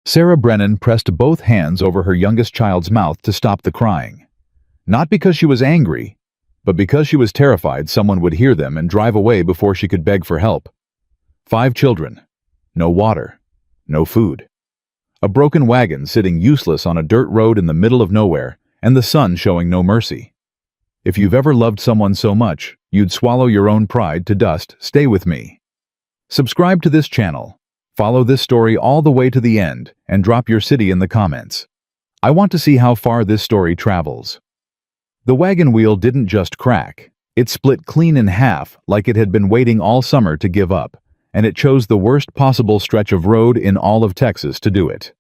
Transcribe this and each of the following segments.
Sarah Brennan pressed both hands over her youngest child's mouth to stop the crying. Not because she was angry, but because she was terrified someone would hear them and drive away before she could beg for help. 5 children. No water. No food. A broken wagon sitting useless on a dirt road in the middle of nowhere, and the sun showing no mercy. If you've ever loved someone so much, you'd swallow your own pride to dust, stay with me. Subscribe to this channel. Follow this story all the way to the end, and drop your city in the comments. I want to see how far this story travels. The wagon wheel didn't just crack. It split clean in half like it had been waiting all summer to give up, and it chose the worst possible stretch of road in all of Texas to do it.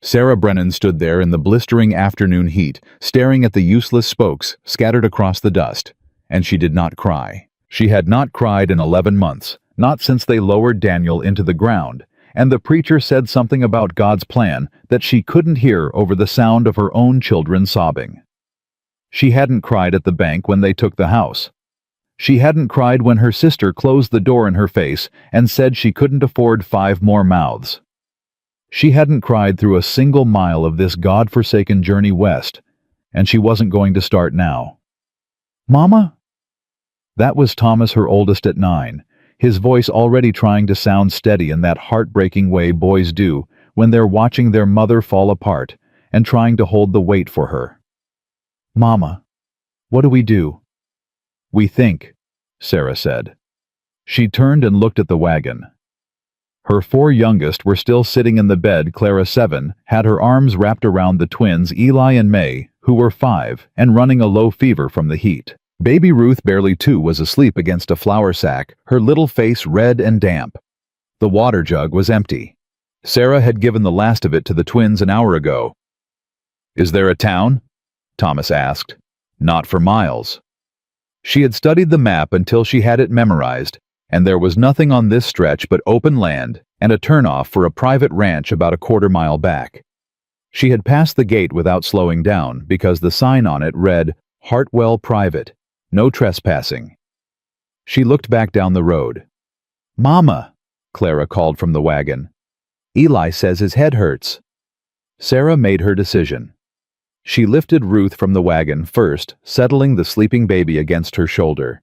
Sarah Brennan stood there in the blistering afternoon heat, staring at the useless spokes scattered across the dust, and she did not cry. She had not cried in 11 months, not since they lowered Daniel into the ground, and the preacher said something about God's plan that she couldn't hear over the sound of her own children sobbing. She hadn't cried at the bank when they took the house. She hadn't cried when her sister closed the door in her face and said she couldn't afford 5 more mouths. She hadn't cried through a single mile of this God-forsaken journey west, and she wasn't going to start now. "Mama?" That was Thomas, her oldest at 9, his voice already trying to sound steady in that heartbreaking way boys do when they're watching their mother fall apart and trying to hold the weight for her. "Mama, what do we do?" "We think," Sarah said. She turned and looked at the wagon. Her 4 youngest were still sitting in the bed. Clara, 7, had her arms wrapped around the twins Eli and May, who were 5, and running a low fever from the heat. Baby Ruth, barely 2, was asleep against a flour sack, her little face red and damp. The water jug was empty. Sarah had given the last of it to the twins an hour ago. "Is there a town?" Thomas asked. "Not for miles." She had studied the map until she had it memorized, and there was nothing on this stretch but open land and a turnoff for a private ranch about a quarter-mile back. She had passed the gate without slowing down because the sign on it read, "Hartwell Private, no trespassing." She looked back down the road. "Mama," Clara called from the wagon. "Eli says his head hurts." Sarah made her decision. She lifted Ruth from the wagon first, settling the sleeping baby against her shoulder.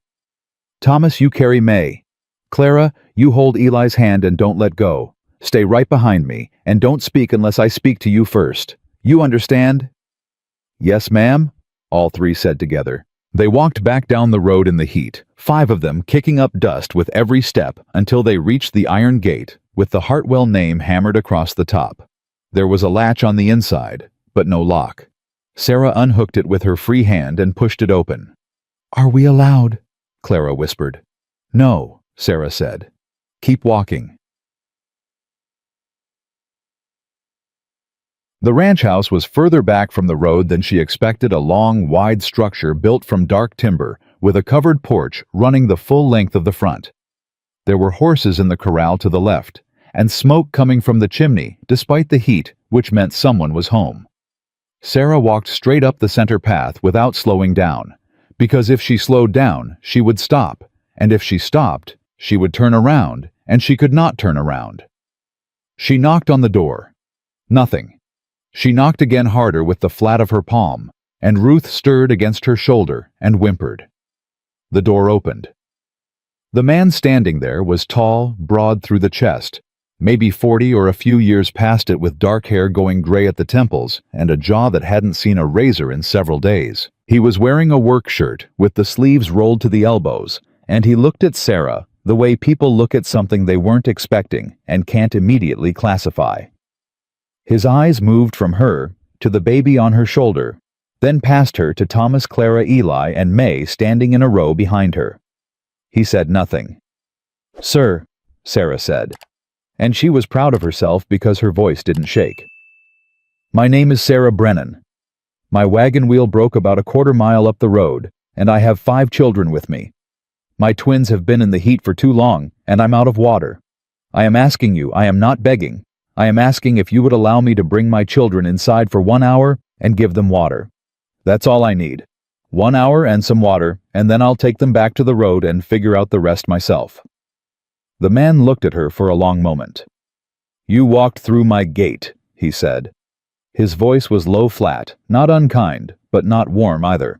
"Thomas, you carry May. Clara, you hold Eli's hand and don't let go. Stay right behind me, and don't speak unless I speak to you first. You understand?" "Yes, ma'am," all 3 said together. They walked back down the road in the heat, 5 of them kicking up dust with every step until they reached the iron gate with the Hartwell name hammered across the top. There was a latch on the inside, but no lock. Sarah unhooked it with her free hand and pushed it open. "Are we allowed?" Clara whispered. "No," Sarah said. "Keep walking." The ranch house was further back from the road than she expected, a long, wide structure built from dark timber with a covered porch running the full length of the front. There were horses in the corral to the left, and smoke coming from the chimney despite the heat, which meant someone was home. Sarah walked straight up the center path without slowing down, because if she slowed down, she would stop, and if she stopped, she would turn around, and she could not turn around. She knocked on the door. Nothing. She knocked again, harder with the flat of her palm, and Ruth stirred against her shoulder and whimpered. The door opened. The man standing there was tall, broad through the chest, maybe 40 or a few years past it, with dark hair going gray at the temples and a jaw that hadn't seen a razor in several days. He was wearing a work shirt with the sleeves rolled to the elbows, and he looked at Sarah the way people look at something they weren't expecting and can't immediately classify. His eyes moved from her to the baby on her shoulder, then past her to Thomas, Clara, Eli, and May standing in a row behind her. He said nothing. "Sir," Sarah said, and she was proud of herself because her voice didn't shake. "My name is Sarah Brennan. My wagon wheel broke about a quarter-mile up the road, and I have 5 children with me. My twins have been in the heat for too long, and I'm out of water. I am asking you, I am not begging, I am asking if you would allow me to bring my children inside for 1 hour and give them water. That's all I need. 1 hour and some water, and then I'll take them back to the road and figure out the rest myself." The man looked at her for a long moment. "You walked through my gate," he said. His voice was low-flat, not unkind, but not warm either.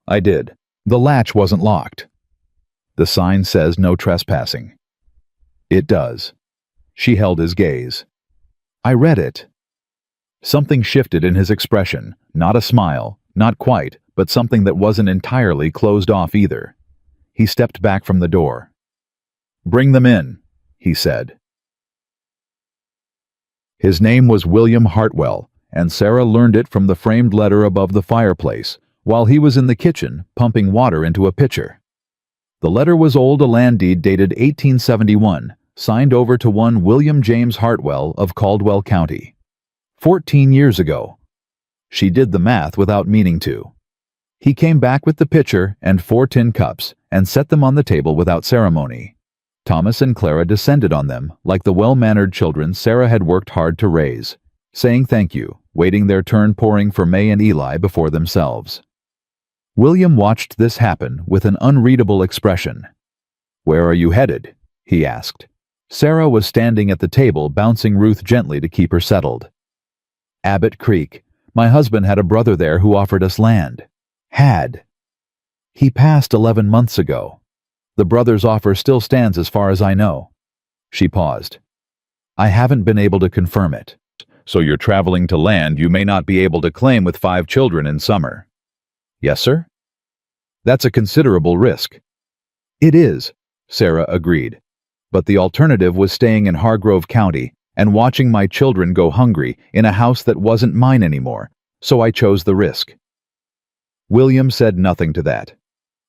I did. The latch wasn't locked. The sign says no trespassing. It does. She held his gaze. I read it. Something shifted in his expression, not a smile, not quite, but something that wasn't entirely closed off either. He stepped back from the door. Bring them in, he said. His name was William Hartwell, and Sarah learned it from the framed letter above the fireplace, while he was in the kitchen pumping water into a pitcher. The letter was old, a land deed dated 1871, signed over to one William James Hartwell of Caldwell County. 14 years ago. She did the math without meaning to. He came back with the pitcher and 4 tin cups and set them on the table without ceremony. Thomas and Clara descended on them like the well-mannered children Sarah had worked hard to raise, saying thank you, waiting their turn, pouring for May and Eli before themselves. William watched this happen with an unreadable expression. Where are you headed? He asked. Sarah was standing at the table, bouncing Ruth gently to keep her settled. Abbott Creek. My husband had a brother there who offered us land. Had. He passed 11 months ago. The brother's offer still stands as far as I know. She paused. I haven't been able to confirm it. So you're traveling to land you may not be able to claim with 5 children in summer. Yes, sir? That's a considerable risk. It is, Sarah agreed. But the alternative was staying in Hargrove County and watching my children go hungry in a house that wasn't mine anymore, so I chose the risk. William said nothing to that.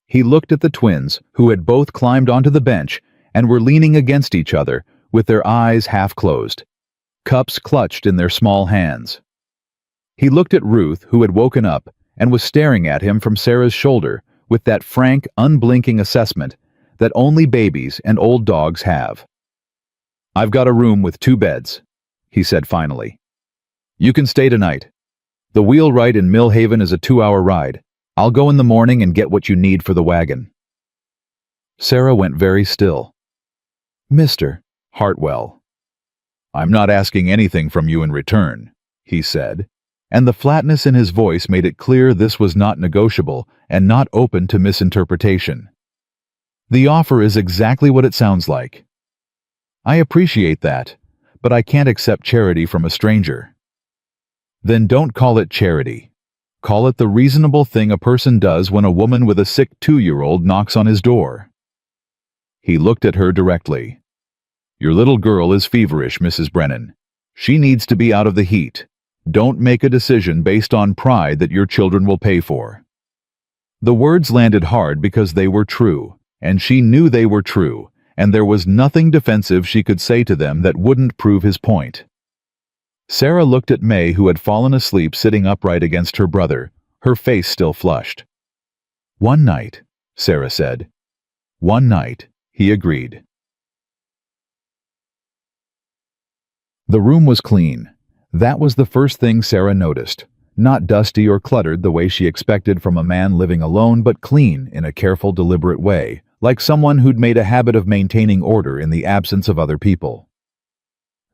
He looked at the twins, who had both climbed onto the bench and were leaning against each other with their eyes half closed, cups clutched in their small hands. He looked at Ruth, who had woken up and was staring at him from Sarah's shoulder with that frank, unblinking assessment that only babies and old dogs have. I've got a room with 2 beds, he said finally. You can stay tonight. The wheelwright in Millhaven is a 2-hour ride. I'll go in the morning and get what you need for the wagon. Sarah went very still. Mr. Hartwell. I'm not asking anything from you in return, he said, and the flatness in his voice made it clear this was not negotiable and not open to misinterpretation. The offer is exactly what it sounds like. I appreciate that, but I can't accept charity from a stranger. Then don't call it charity. Call it the reasonable thing a person does when a woman with a sick 2-year-old knocks on his door. He looked at her directly. Your little girl is feverish, Mrs. Brennan. She needs to be out of the heat. Don't make a decision based on pride that your children will pay for. The words landed hard because they were true, and she knew they were true, and there was nothing defensive she could say to them that wouldn't prove his point. Sarah looked at May, who had fallen asleep sitting upright against her brother, her face still flushed. One night, Sarah said. One night, he agreed. The room was clean. That was the first thing Sarah noticed. Not dusty or cluttered the way she expected from a man living alone, but clean in a careful, deliberate way, like someone who'd made a habit of maintaining order in the absence of other people.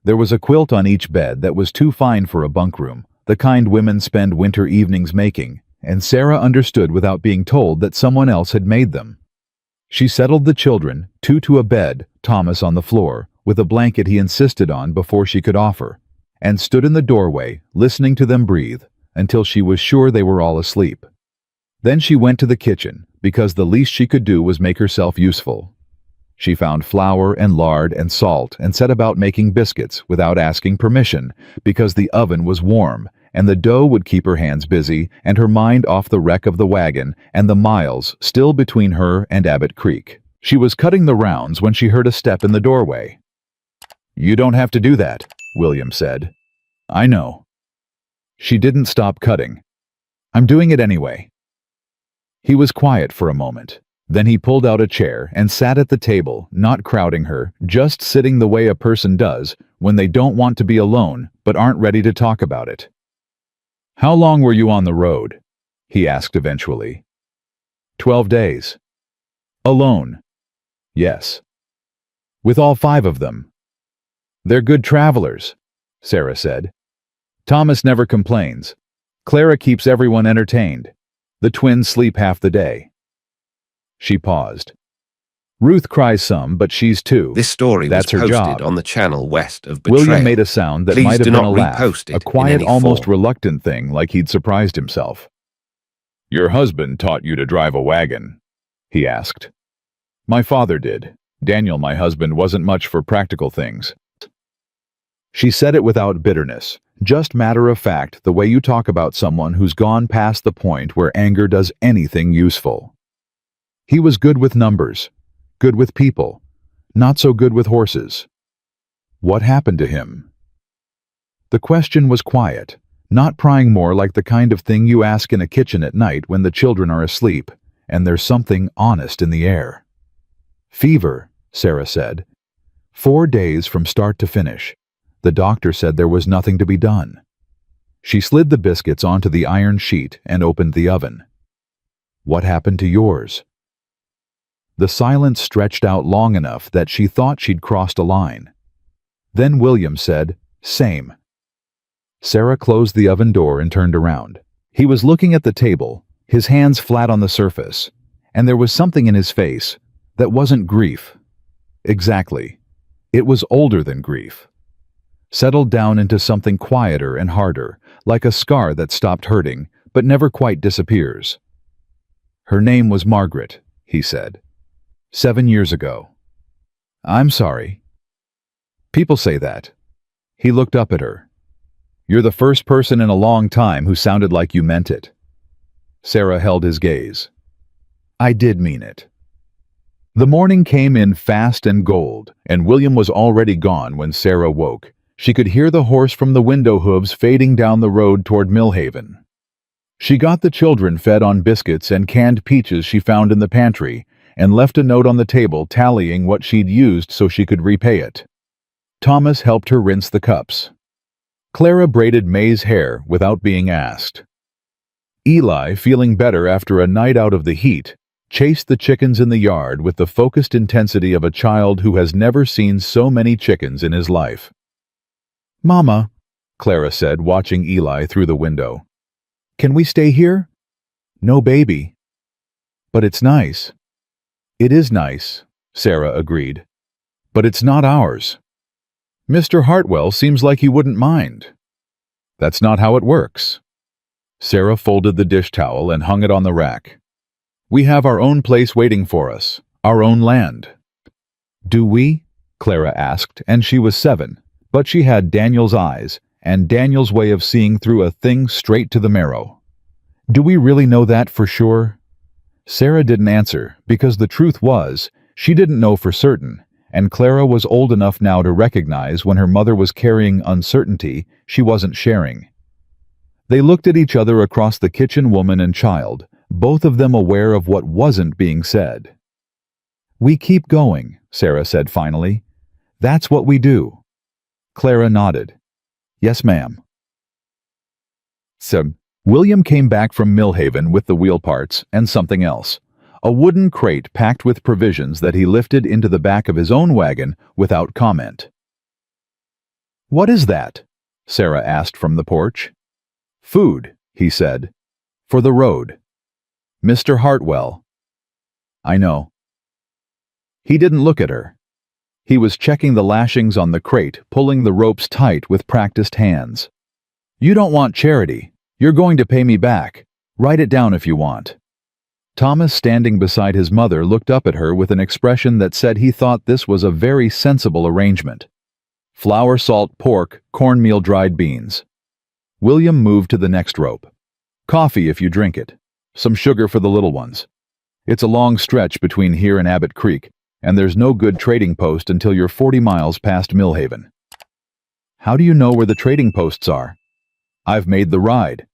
There was a quilt on each bed that was too fine for a bunk room, the kind women spend winter evenings making, and Sarah understood without being told that someone else had made them. She settled the children, 2 to a bed, Thomas on the floor, with a blanket he insisted on before she could offer, and stood in the doorway, listening to them breathe, until she was sure they were all asleep. Then she went to the kitchen, because the least she could do was make herself useful. She found flour and lard and salt and set about making biscuits without asking permission, because the oven was warm, and the dough would keep her hands busy and her mind off the wreck of the wagon and the miles still between her and Abbott Creek. She was cutting the rounds when she heard a step in the doorway. You don't have to do that, William said. I know. She didn't stop cutting. I'm doing it anyway. He was quiet for a moment. Then he pulled out a chair and sat at the table, not crowding her, just sitting the way a person does when they don't want to be alone but aren't ready to talk about it. How long were you on the road? He asked eventually. 12 days. Alone? Yes. With all 5 of them? They're good travelers, Sarah said. Thomas never complains. Clara keeps everyone entertained. The twins sleep half the day. She paused. Ruth cries some, but she's two. This story That's was her posted job. on the channel west of Betrayal. William made a sound that Please might have do been not a laugh, repost it a in quiet, any almost form. reluctant thing, like he'd surprised himself. Your husband taught you to drive a wagon? He asked. My father did. Daniel, my husband, wasn't much for practical things. She said it without bitterness, just matter of fact, the way you talk about someone who's gone past the point where anger does anything useful. He was good with numbers, good with people, not so good with horses. What happened to him? The question was quiet, not prying, more like the kind of thing you ask in a kitchen at night when the children are asleep, and there's something honest in the air. Fever, Sarah said. 4 days from start to finish. The doctor said there was nothing to be done. She slid the biscuits onto the iron sheet and opened the oven. What happened to yours? The silence stretched out long enough that she thought she'd crossed a line. Then William said, Same. Sarah closed the oven door and turned around. He was looking at the table, his hands flat on the surface, and there was something in his face that wasn't grief. Exactly. It was older than grief. Settled down into something quieter and harder, like a scar that stopped hurting, but never quite disappears. Her name was Margaret, he said. 7 years ago. I'm sorry. People say that. He looked up at her. You're the first person in a long time who sounded like you meant it. Sarah held his gaze. I did mean it. The morning came in fast and gold, and William was already gone when Sarah woke. She could hear the horse from the window hooves fading down the road toward Millhaven. She got the children fed on biscuits and canned peaches she found in the pantry, and left a note on the table tallying what she'd used so she could repay it. Thomas helped her rinse the cups. Clara braided May's hair without being asked. Eli, feeling better after a night out of the heat, chased the chickens in the yard with the focused intensity of a child who has never seen so many chickens in his life. Mama, Clara said, watching Eli through the window. Can we stay here? No, baby. But it's nice. It is nice, Sarah agreed. But it's not ours. Mr. Hartwell seems like he wouldn't mind. That's not how it works. Sarah folded the dish towel and hung it on the rack. We have our own place waiting for us, our own land. Do we? Clara asked, and she was 7, but she had Daniel's eyes and Daniel's way of seeing through a thing straight to the marrow. Do we really know that for sure? Sarah didn't answer, because the truth was, she didn't know for certain, and Clara was old enough now to recognize when her mother was carrying uncertainty she wasn't sharing. They looked at each other across the kitchen, woman and child, both of them aware of what wasn't being said. We keep going, Sarah said finally. That's what we do. Clara nodded. Yes, ma'am. So, William came back from Millhaven with the wheel parts and something else, a wooden crate packed with provisions that he lifted into the back of his own wagon without comment. What is that? Sarah asked from the porch. Food, he said. For the road. Mr. Hartwell. I know. He didn't look at her. He was checking the lashings on the crate, pulling the ropes tight with practiced hands. You don't want charity. You're going to pay me back. Write it down if you want. Thomas, standing beside his mother, looked up at her with an expression that said he thought this was a very sensible arrangement. Flour, salt, pork, cornmeal, dried beans. William moved to the next rope. Coffee if you drink it. Some sugar for the little ones. It's a long stretch between here and Abbott Creek, and there's no good trading post until you're 40 miles past Millhaven. How do you know where the trading posts are? I've made the ride.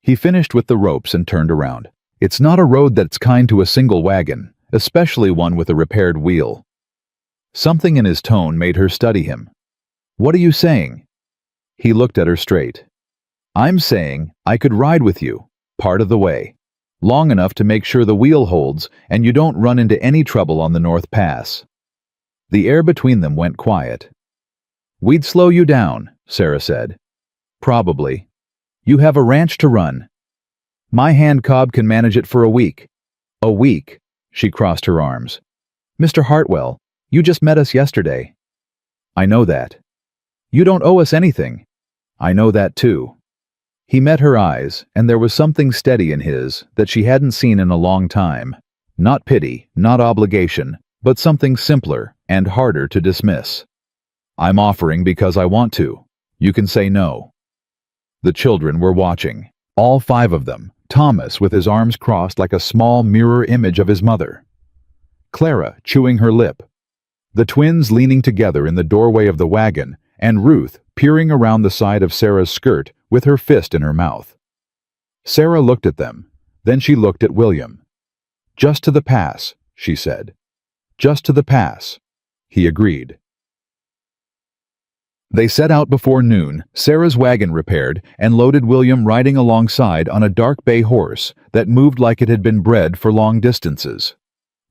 He finished with the ropes and turned around. It's not a road that's kind to a single wagon, especially one with a repaired wheel. Something in his tone made her study him. What are you saying? He looked at her straight. I'm saying I could ride with you, part of the way, long enough to make sure the wheel holds and you don't run into any trouble on the North Pass. The air between them went quiet. We'd slow you down, Sarah said. Probably. You have a ranch to run. My hand cob can manage it for a week. A week, she crossed her arms. Mr. Hartwell, you just met us yesterday. I know that. You don't owe us anything. I know that too. He met her eyes, and there was something steady in his that she hadn't seen in a long time. Not pity, not obligation, but something simpler and harder to dismiss. I'm offering because I want to. You can say no. The children were watching. All 5 of them. Thomas with his arms crossed like a small mirror image of his mother. Clara chewing her lip. The twins leaning together in the doorway of the wagon, and Ruth peering around the side of Sarah's skirt with her fist in her mouth. Sarah looked at them. Then she looked at William. Just to the pass, she said. Just to the pass. He agreed. They set out before noon, Sarah's wagon repaired, and loaded William riding alongside on a dark bay horse that moved like it had been bred for long distances.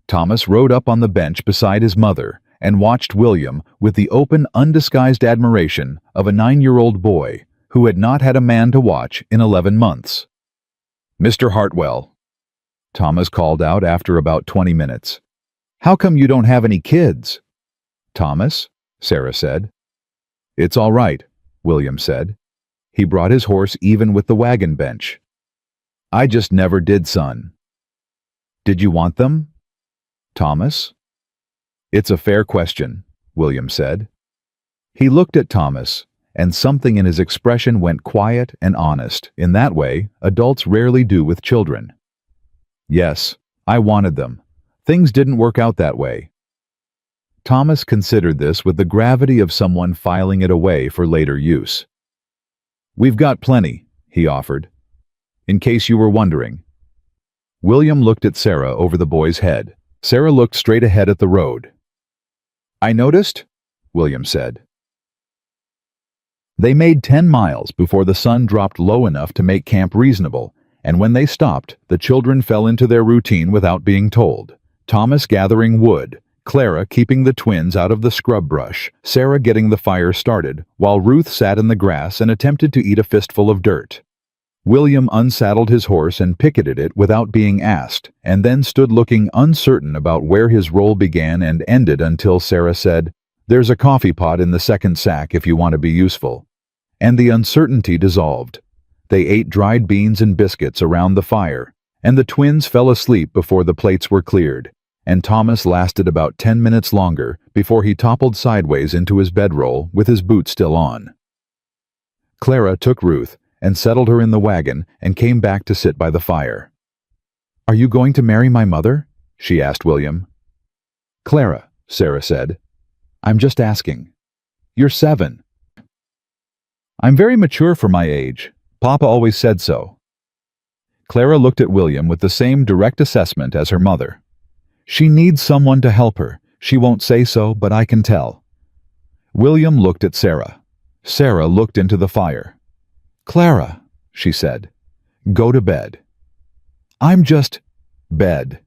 Thomas rode up on the bench beside his mother and watched William with the open, undisguised admiration of a 9-year-old boy who had not had a man to watch in 11 months. Mr. Hartwell, Thomas called out after about 20 minutes. How come you don't have any kids? Thomas, Sarah said. It's all right, William said. He brought his horse even with the wagon bench. I just never did, son. Did you want them? Thomas? It's a fair question, William said. He looked at Thomas, and something in his expression went quiet and honest. In that way, adults rarely do with children. Yes, I wanted them. Things didn't work out that way. Thomas considered this with the gravity of someone filing it away for later use. We've got plenty, he offered. In case you were wondering. William looked at Sarah over the boy's head. Sarah looked straight ahead at the road. I noticed, William said. They made 10 miles before the sun dropped low enough to make camp reasonable, and when they stopped, the children fell into their routine without being told. Thomas gathering wood, Clara keeping the twins out of the scrub brush, Sarah getting the fire started, while Ruth sat in the grass and attempted to eat a fistful of dirt. William unsaddled his horse and picketed it without being asked, and then stood looking uncertain about where his role began and ended until Sarah said, There's a coffee pot in the second sack if you want to be useful. And the uncertainty dissolved. They ate dried beans and biscuits around the fire, and the twins fell asleep before the plates were cleared, and Thomas lasted about 10 minutes longer before he toppled sideways into his bedroll with his boots still on. Clara took Ruth and settled her in the wagon and came back to sit by the fire. Are you going to marry my mother? She asked William. Clara, Sarah said. I'm just asking. You're 7. I'm very mature for my age. Papa always said so. Clara looked at William with the same direct assessment as her mother. She needs someone to help her. She won't say so, but I can tell. William looked at Sarah. Sarah looked into the fire. Clara, she said, go to bed. I'm just... bed.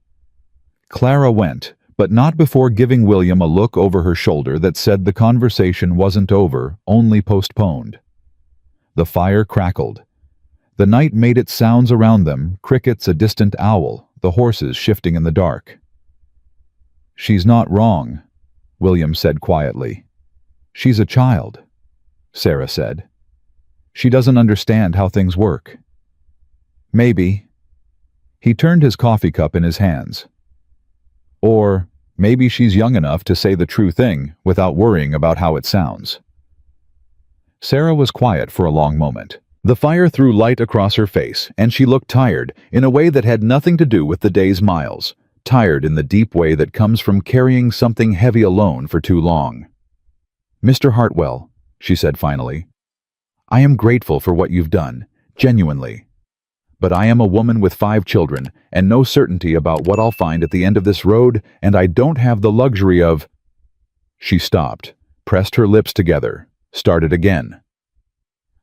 Clara went, but not before giving William a look over her shoulder that said the conversation wasn't over, only postponed. The fire crackled. The night made its sounds around them, crickets, a distant owl, the horses shifting in the dark. She's not wrong, William said quietly. She's a child, Sarah said. She doesn't understand how things work. Maybe. He turned his coffee cup in his hands. Or maybe she's young enough to say the true thing without worrying about how it sounds. Sarah was quiet for a long moment. The fire threw light across her face, and she looked tired in a way that had nothing to do with the day's miles, tired in the deep way that comes from carrying something heavy alone for too long. Mr. Hartwell, she said finally, I am grateful for what you've done, genuinely. But I am a woman with 5 children and no certainty about what I'll find at the end of this road, and I don't have the luxury of... She stopped, pressed her lips together, started again.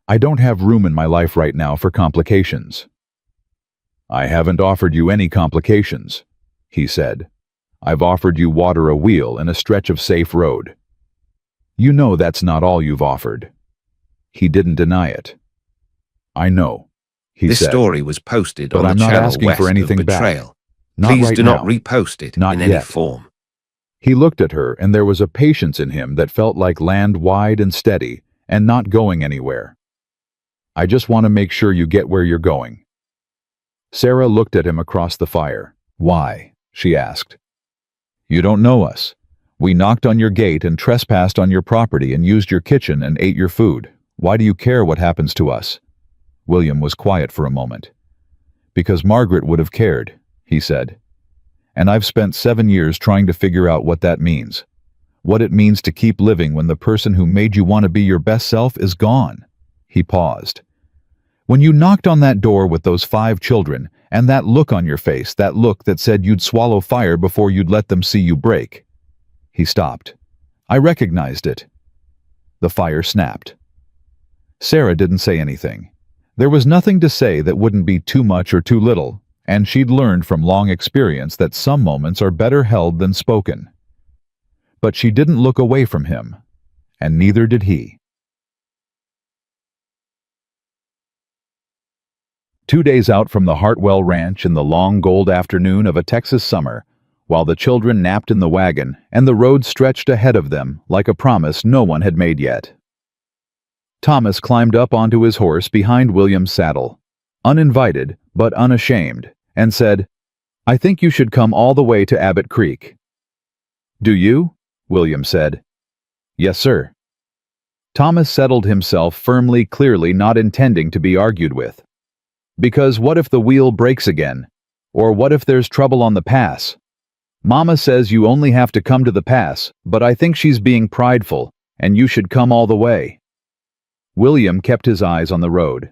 I don't have room in my life right now for complications. I haven't offered you any complications, he said. I've offered you water, a wheel, and a stretch of safe road. You know that's not all you've offered. He didn't deny it. I know, he This said. story was posted But on I'm the not channel asking West for anything of back. Betrayal. Not Please right do not now. repost it Not in any yet. form. He looked at her, and there was a patience in him that felt like land wide and steady, and not going anywhere. I just want to make sure you get where you're going. Sarah looked at him across the fire. Why? She asked. You don't know us. We knocked on your gate and trespassed on your property and used your kitchen and ate your food. Why do you care what happens to us? William was quiet for a moment. Because Margaret would have cared, he said. And I've spent 7 years trying to figure out what that means. What it means to keep living when the person who made you want to be your best self is gone. He paused. When you knocked on that door with those 5 children, and that look on your face, that look that said you'd swallow fire before you'd let them see you break. He stopped. I recognized it. The fire snapped. Sarah didn't say anything. There was nothing to say that wouldn't be too much or too little, and she'd learned from long experience that some moments are better held than spoken. But she didn't look away from him, and neither did he. 2 days out from the Hartwell Ranch in the long gold afternoon of a Texas summer, while the children napped in the wagon and the road stretched ahead of them like a promise no one had made yet. Thomas climbed up onto his horse behind William's saddle, uninvited but unashamed, and said, I think you should come all the way to Abbott Creek. Do you? William said. Yes, sir. Thomas settled himself firmly, clearly not intending to be argued with. Because what if the wheel breaks again? Or what if there's trouble on the pass? Mama says you only have to come to the pass, but I think she's being prideful, and you should come all the way. William kept his eyes on the road.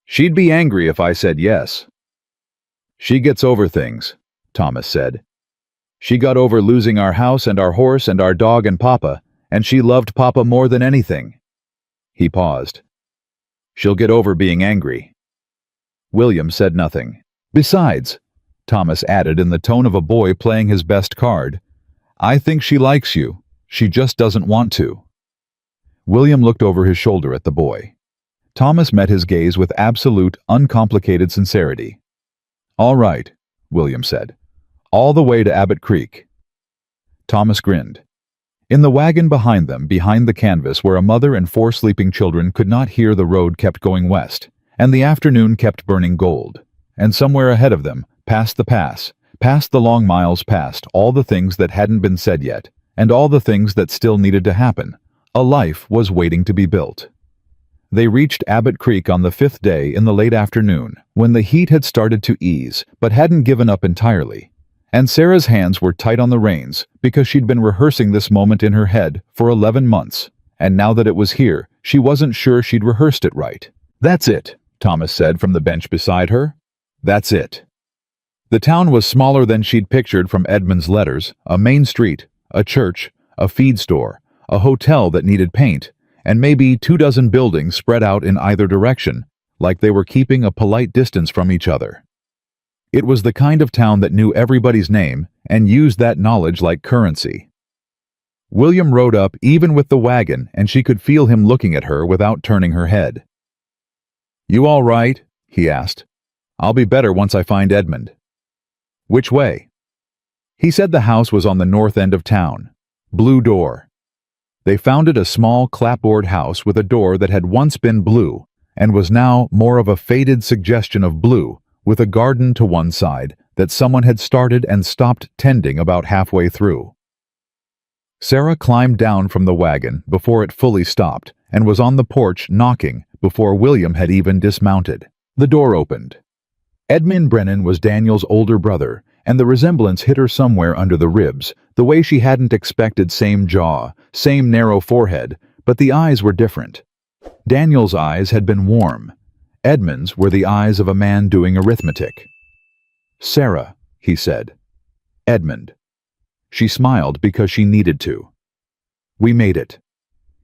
She'd be angry if I said yes. She gets over things, Thomas said. She got over losing our house and our horse and our dog and Papa, and she loved Papa more than anything. He paused. She'll get over being angry. William said nothing. Besides, Thomas added in the tone of a boy playing his best card, I think she likes you. She just doesn't want to. William looked over his shoulder at the boy. Thomas met his gaze with absolute, uncomplicated sincerity. All right, William said. All the way to Abbott Creek. Thomas grinned. In the wagon behind them, behind the canvas where a mother and 4 sleeping children could not hear, the road kept going west, and the afternoon kept burning gold. And somewhere ahead of them, past the pass, past the long miles, past all the things that hadn't been said yet, and all the things that still needed to happen, a life was waiting to be built. They reached Abbott Creek on the 5th day in the late afternoon, when the heat had started to ease, but hadn't given up entirely. And Sarah's hands were tight on the reins, because she'd been rehearsing this moment in her head for 11 months, and now that it was here, she wasn't sure she'd rehearsed it right. That's it, Thomas said from the bench beside her. That's it. The town was smaller than she'd pictured from Edmund's letters, a main street, a church, a feed store, a hotel that needed paint, and maybe 24 buildings spread out in either direction, like they were keeping a polite distance from each other. It was the kind of town that knew everybody's name and used that knowledge like currency. William rode up even with the wagon, and she could feel him looking at her without turning her head. You all right? He asked. I'll be better once I find Edmund. Which way? He said the house was on the north end of town. Blue door. They found it a small clapboard house with a door that had once been blue and was now more of a faded suggestion of blue, with a garden to one side that someone had started and stopped tending about halfway through. Sarah climbed down from the wagon before it fully stopped and was on the porch knocking before William had even dismounted. The door opened. Edmund Brennan was Daniel's older brother, and the resemblance hit her somewhere under the ribs, the way she hadn't expected. Same jaw, same narrow forehead, but the eyes were different. Daniel's eyes had been warm. Edmund's were the eyes of a man doing arithmetic. Sarah, he said. Edmund. She smiled because she needed to. We made it.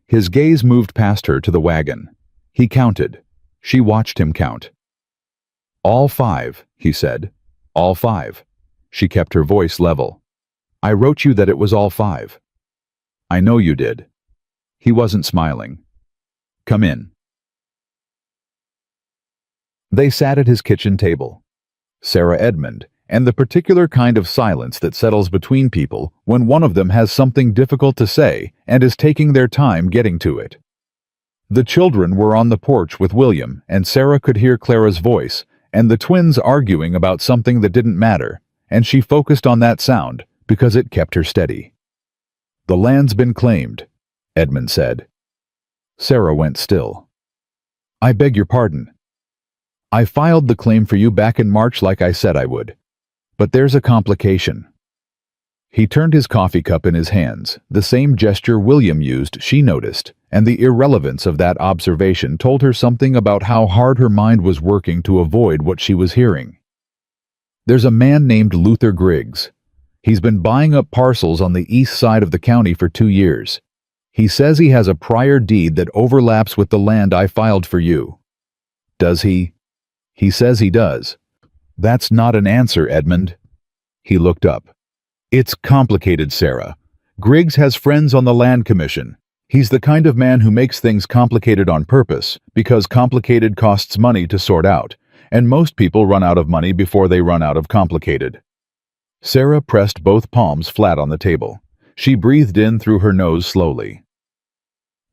His gaze moved past her to the wagon. He counted. She watched him count. All 5, he said. All 5. She kept her voice level. I wrote you that it was all 5. I know you did. He wasn't smiling. Come in. They sat at his kitchen table. Sarah Edmund, and the particular kind of silence that settles between people when one of them has something difficult to say and is taking their time getting to it. The children were on the porch with William, and Sarah could hear Clara's voice and the twins arguing about something that didn't matter, and she focused on that sound because it kept her steady. "The land's been claimed," Edmund said. Sarah went still. "I beg your pardon. I filed the claim for you back in March like I said I would. But there's a complication." He turned his coffee cup in his hands, the same gesture William used, she noticed, and the irrelevance of that observation told her something about how hard her mind was working to avoid what she was hearing. "There's a man named Luther Griggs. He's been buying up parcels on the east side of the county for 2 years. He says he has a prior deed that overlaps with the land I filed for you." "Does he?" "He says he does." "That's not an answer, Edmund." He looked up. "It's complicated, Sarah. Griggs has friends on the Land Commission. He's the kind of man who makes things complicated on purpose, because complicated costs money to sort out, and most people run out of money before they run out of complicated." Sarah pressed both palms flat on the table. She breathed in through her nose slowly.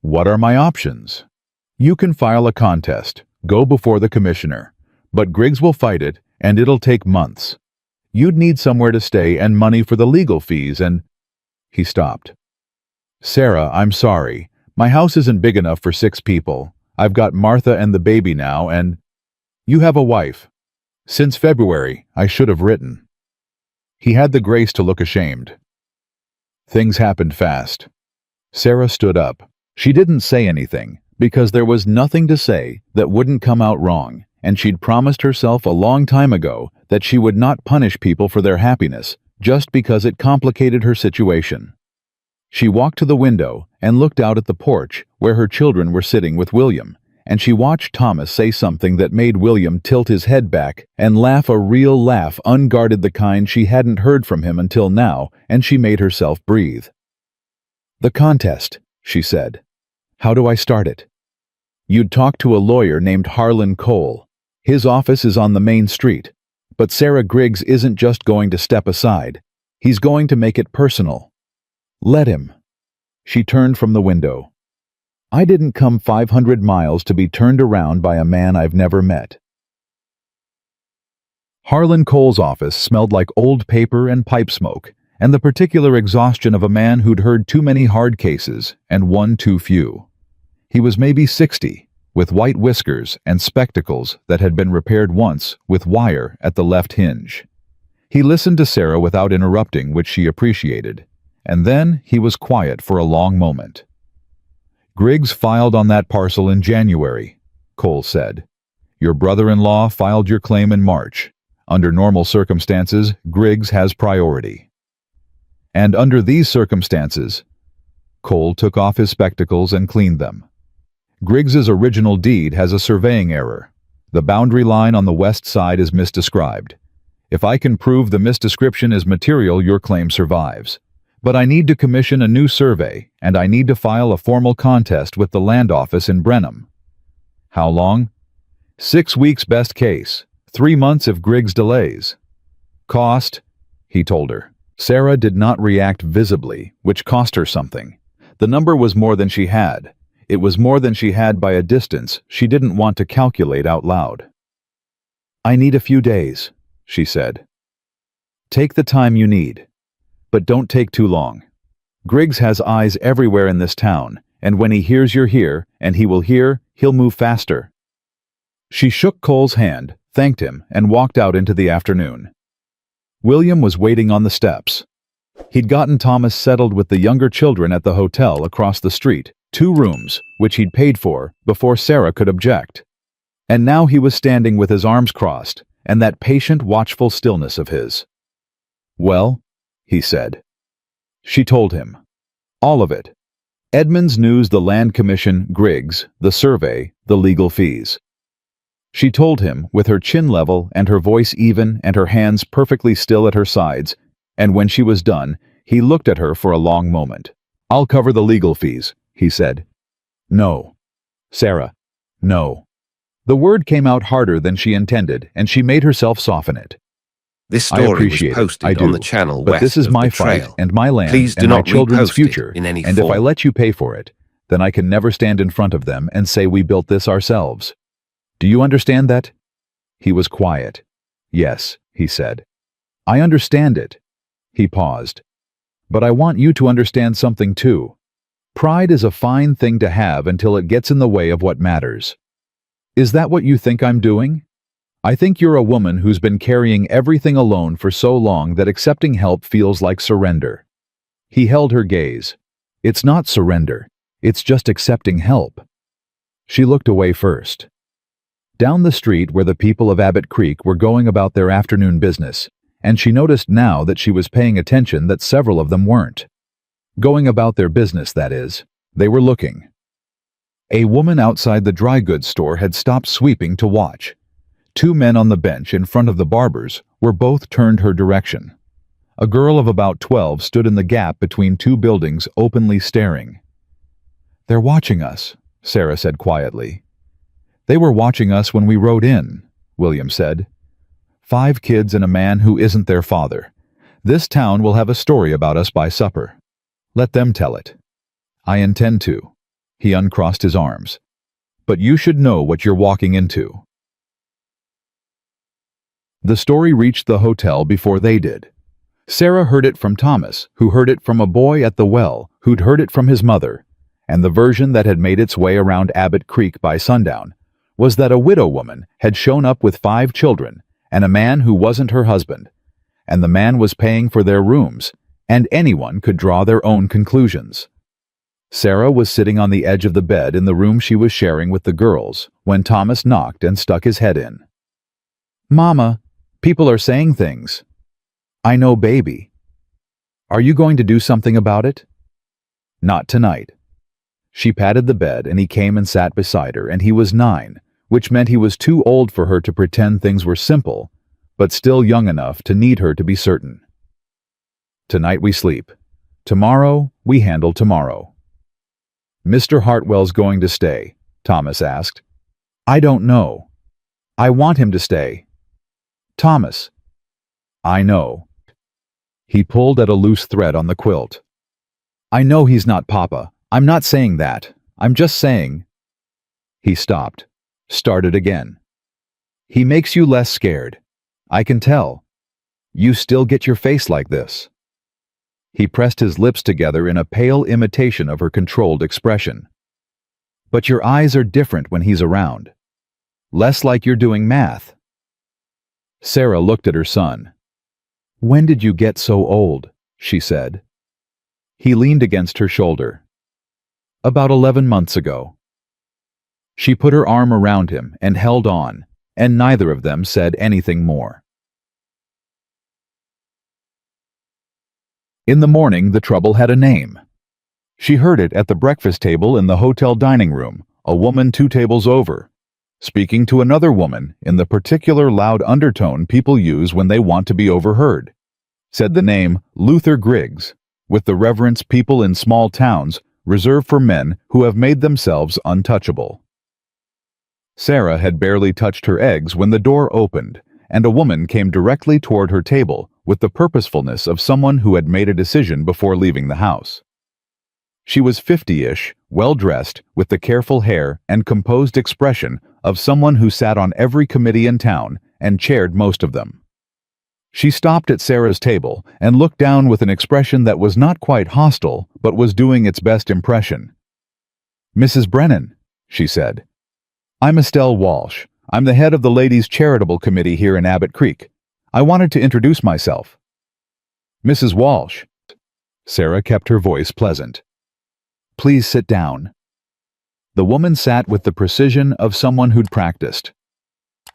"What are my options? You can file a contest, go before the commissioner, but Griggs will fight it, and it'll take months. You'd need somewhere to stay and money for the legal fees and—" He stopped. "Sarah, I'm sorry. My house isn't big enough for 6 people. I've got Martha and the baby now, and—" "You have a wife. Since February, I should have written." He had the grace to look ashamed. Things happened fast. Sarah stood up. She didn't say anything, because there was nothing to say that wouldn't come out wrong, and she'd promised herself a long time ago that she would not punish people for their happiness just because it complicated her situation. She walked to the window and looked out at the porch where her children were sitting with William, and she watched Thomas say something that made William tilt his head back and laugh a real laugh, unguarded, the kind she hadn't heard from him until now, and she made herself breathe. "The contest," she said. "How do I start it?" "You'd talk to a lawyer named Harlan Cole. His office is on the main street. But Sarah Griggs isn't just going to step aside. He's going to make it personal. Let him." She turned from the window. "I didn't come 500 miles to be turned around by a man I've never met." Harlan Cole's office smelled like old paper and pipe smoke, and the particular exhaustion of a man who'd heard too many hard cases and won too few. He was maybe 60, with white whiskers and spectacles that had been repaired once with wire at the left hinge. He listened to Sarah without interrupting, which she appreciated, and then he was quiet for a long moment. "Griggs filed on that parcel in January," Cole said. "Your brother-in-law filed your claim in March. Under normal circumstances, Griggs has priority. And under these circumstances—" Cole took off his spectacles and cleaned them. "Griggs's original deed has a surveying error. The boundary line on the west side is misdescribed. If I can prove the misdescription is material, your claim survives. But I need to commission a new survey, and I need to file a formal contest with the land office in Brenham." "How long?" 6 weeks best case. 3 months if Griggs delays." "Cost?" he told her. Sarah did not react visibly, which cost her something. The number was more than she had. It was more than she had by a distance she didn't want to calculate out loud. "I need a few days," she said. "Take the time you need. But don't take too long. Griggs has eyes everywhere in this town, and when he hears you're here, and he will hear, he'll move faster." She shook Cole's hand, thanked him, and walked out into the afternoon. William was waiting on the steps. He'd gotten Thomas settled with the younger children at the hotel across the street, 2 rooms, which he'd paid for, before Sarah could object. And now he was standing with his arms crossed, and that patient, watchful stillness of his. "Well?" he said. She told him. All of it. Edmund's news, the land commission, Griggs, the survey, the legal fees. She told him, with her chin level and her voice even and her hands perfectly still at her sides, and when she was done, he looked at her for a long moment. "I'll cover the legal fees," he said. "No." "Sarah." "No." The word came out harder than she intended, and she made herself soften it. This I story was appreciate it, I posted do, on the channel but west this is of my Betrayal. fight and my land Please do and my not children's repost it future, in any and if I form. let you pay for it, then I can never stand in front of them and say we built this ourselves. Do you understand that? He was quiet. Yes, he said. I understand it. He paused. But I want you to understand something too. Pride is a fine thing to have until it gets in the way of what matters. Is that what you think I'm doing? I think you're a woman who's been carrying everything alone for so long that accepting help feels like surrender. He held her gaze. It's not surrender. It's just accepting help. She looked away first. Down the street where the people of Abbott Creek were going about their afternoon business, and she noticed now that she was paying attention that several of them weren't. Going about their business, that is. They were looking. A woman outside the dry goods store had stopped sweeping to watch. Two men on the bench in front of the barbers were both turned her direction. A girl of about 12 stood in the gap between two buildings, openly staring. They're watching us, Sarah said quietly. They were watching us when we rode in, William said. 5 kids and a man who isn't their father. This town will have a story about us by supper. Let them tell it. I intend to. He uncrossed his arms. But you should know what you're walking into. The story reached the hotel before they did. Sarah heard it from Thomas, who heard it from a boy at the well, who'd heard it from his mother, and the version that had made its way around Abbott Creek by sundown was that a widow woman had shown up with 5 children and a man who wasn't her husband, and the man was paying for their rooms, and anyone could draw their own conclusions. Sarah was sitting on the edge of the bed in the room she was sharing with the girls when Thomas knocked and stuck his head in. Mama, people are saying things. I know, baby. Are you going to do something about it? Not tonight. She patted the bed and he came and sat beside her, and he was 9, which meant he was too old for her to pretend things were simple, but still young enough to need her to be certain. Tonight we sleep. Tomorrow we handle tomorrow. Mr. Hartwell's going to stay, Thomas asked. I don't know. I want him to stay. Thomas. I know. He pulled at a loose thread on the quilt. I know he's not Papa. I'm not saying that. I'm just saying. He stopped. Started again. He makes you less scared. I can tell. You still get your face like this. He pressed his lips together in a pale imitation of her controlled expression. But your eyes are different when he's around. Less like you're doing math. Sarah looked at her son. When did you get so old? She said. He leaned against her shoulder. About 11 months ago. She put her arm around him and held on, and neither of them said anything more. In the morning, the trouble had a name. She heard it at the breakfast table in the hotel dining room, a woman 2 tables over, speaking to another woman in the particular loud undertone people use when they want to be overheard. Said the name Luther Griggs, with the reverence people in small towns reserve for men who have made themselves untouchable. Sarah had barely touched her eggs when the door opened, and a woman came directly toward her table with the purposefulness of someone who had made a decision before leaving the house. She was 50-ish, well-dressed, with the careful hair and composed expression of someone who sat on every committee in town and chaired most of them. She stopped at Sarah's table and looked down with an expression that was not quite hostile, but was doing its best impression. Mrs. Brennan, she said. I'm Estelle Walsh. I'm the head of the Ladies' Charitable Committee here in Abbott Creek. I wanted to introduce myself. Mrs. Walsh. Sarah kept her voice pleasant. Please sit down. The woman sat with the precision of someone who'd practiced.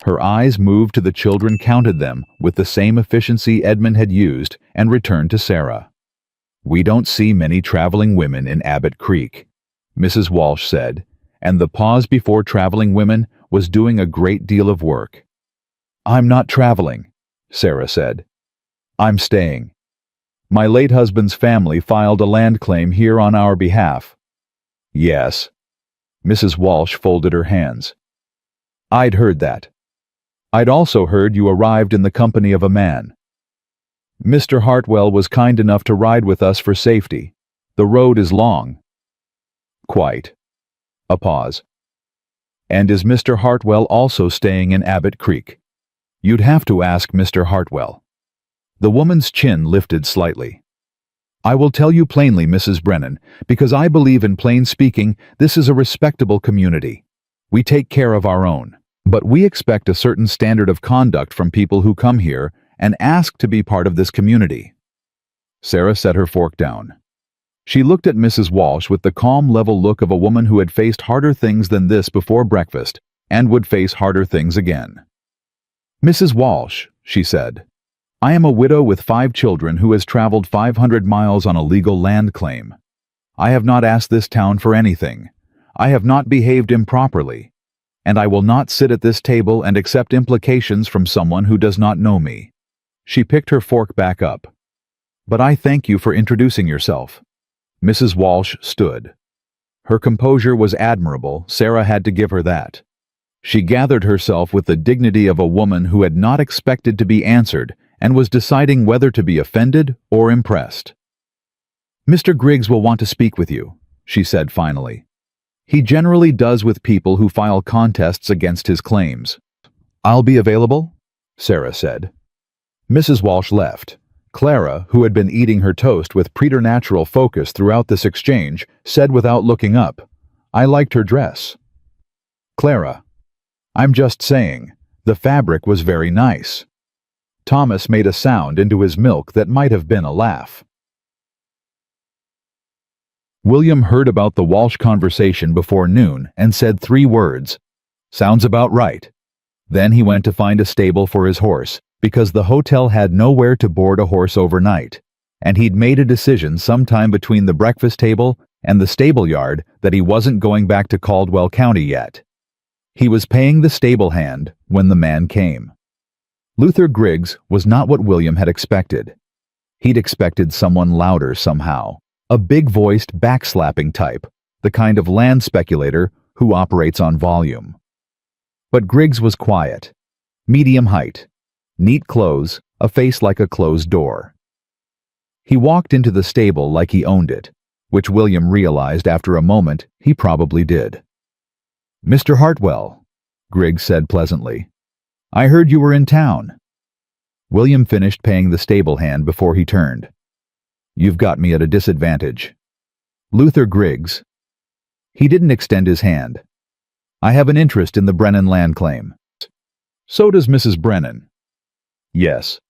Her eyes moved to the children, counted them with the same efficiency Edmund had used, and returned to Sarah. We don't see many traveling women in Abbott Creek, Mrs. Walsh said, and the pause before traveling women was doing a great deal of work. I'm not traveling, Sarah said. I'm staying. My late husband's family filed a land claim here on our behalf. Yes. Mrs. Walsh folded her hands. I'd heard that. I'd also heard you arrived in the company of a man. Mr. Hartwell was kind enough to ride with us for safety. The road is long. Quite. A pause. And is Mr. Hartwell also staying in Abbott Creek? You'd have to ask Mr. Hartwell. The woman's chin lifted slightly. I will tell you plainly, Mrs. Brennan, because I believe in plain speaking, this is a respectable community. We take care of our own, but we expect a certain standard of conduct from people who come here and ask to be part of this community. Sarah set her fork down. She looked at Mrs. Walsh with the calm, level look of a woman who had faced harder things than this before breakfast and would face harder things again. Mrs. Walsh, she said, I am a widow with 5 children who has traveled 500 miles on a legal land claim. I have not asked this town for anything. I have not behaved improperly, and I will not sit at this table and accept implications from someone who does not know me. She picked her fork back up. But I thank you for introducing yourself. Mrs. Walsh stood. Her composure was admirable, Sarah had to give her that. She gathered herself with the dignity of a woman who had not expected to be answered and was deciding whether to be offended or impressed. Mr. Griggs will want to speak with you, she said finally. He generally does with people who file contests against his claims. I'll be available, Sarah said. Mrs. Walsh left. Clara, who had been eating her toast with preternatural focus throughout this exchange, said without looking up, I liked her dress. Clara, I'm just saying, the fabric was very nice. Thomas made a sound into his milk that might have been a laugh. William heard about the Walsh conversation before noon and said 3 words. Sounds about right. Then he went to find a stable for his horse, because the hotel had nowhere to board a horse overnight, and he'd made a decision sometime between the breakfast table and the stable yard that he wasn't going back to Caldwell County yet. He was paying the stable hand when the man came. Luther Griggs was not what William had expected. He'd expected someone louder somehow, a big-voiced, backslapping type, the kind of land speculator who operates on volume. But Griggs was quiet, medium height, neat clothes, a face like a closed door. He walked into the stable like he owned it, which William realized after a moment he probably did. Mr. Hartwell, Griggs said pleasantly. I heard you were in town. William finished paying the stable hand before he turned. You've got me at a disadvantage. Luther Griggs. He didn't extend his hand. I have an interest in the Brennan land claim. So does Mrs. Brennan. Yes.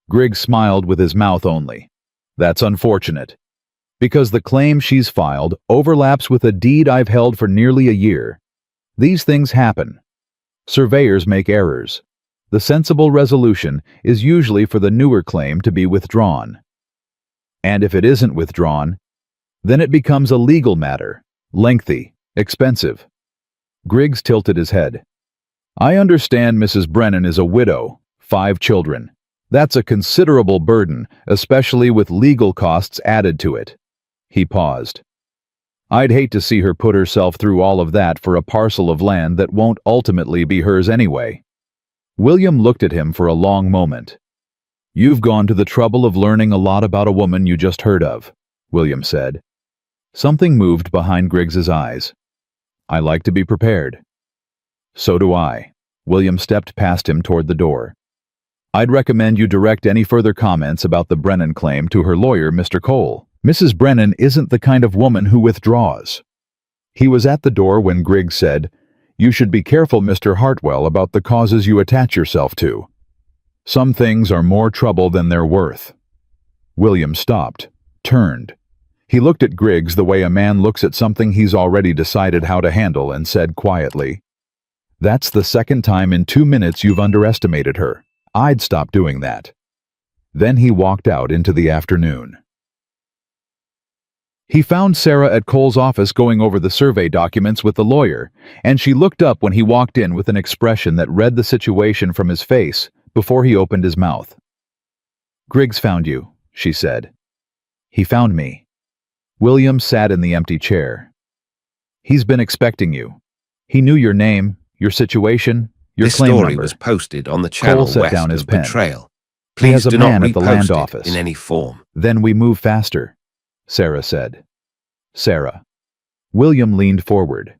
Griggs smiled with his mouth only. That's unfortunate, because the claim she's filed overlaps with a deed I've held for nearly a year. These things happen. Surveyors make errors. The sensible resolution is usually for the newer claim to be withdrawn. And if it isn't withdrawn, then it becomes a legal matter, lengthy, expensive. Griggs tilted his head. I understand Mrs. Brennan is a widow, 5 children. That's a considerable burden, especially with legal costs added to it. He paused. I'd hate to see her put herself through all of that for a parcel of land that won't ultimately be hers anyway. William looked at him for a long moment. You've gone to the trouble of learning a lot about a woman you just heard of, William said. Something moved behind Griggs's eyes. I like to be prepared. So do I. William stepped past him toward the door. I'd recommend you direct any further comments about the Brennan claim to her lawyer, Mr. Cole. Mrs. Brennan isn't the kind of woman who withdraws. He was at the door when Griggs said, You should be careful, Mr. Hartwell, about the causes you attach yourself to. Some things are more trouble than they're worth. William stopped, turned. He looked at Griggs the way a man looks at something he's already decided how to handle and said quietly, That's the second time in 2 minutes you've underestimated her. I'd stop doing that. Then he walked out into the afternoon. He found Sarah at Cole's office going over the survey documents with the lawyer, and she looked up when he walked in with an expression that read the situation from his face before he opened his mouth. Griggs found you, she said. He found me. William sat in the empty chair. He's been expecting you. He knew your name, Your situation, your This claim story number. was posted on the channel set west down his of pen. Betrayal. He has Please a do man not at the land repost office. it in any form. Then we move faster, Sarah said. Sarah. William leaned forward.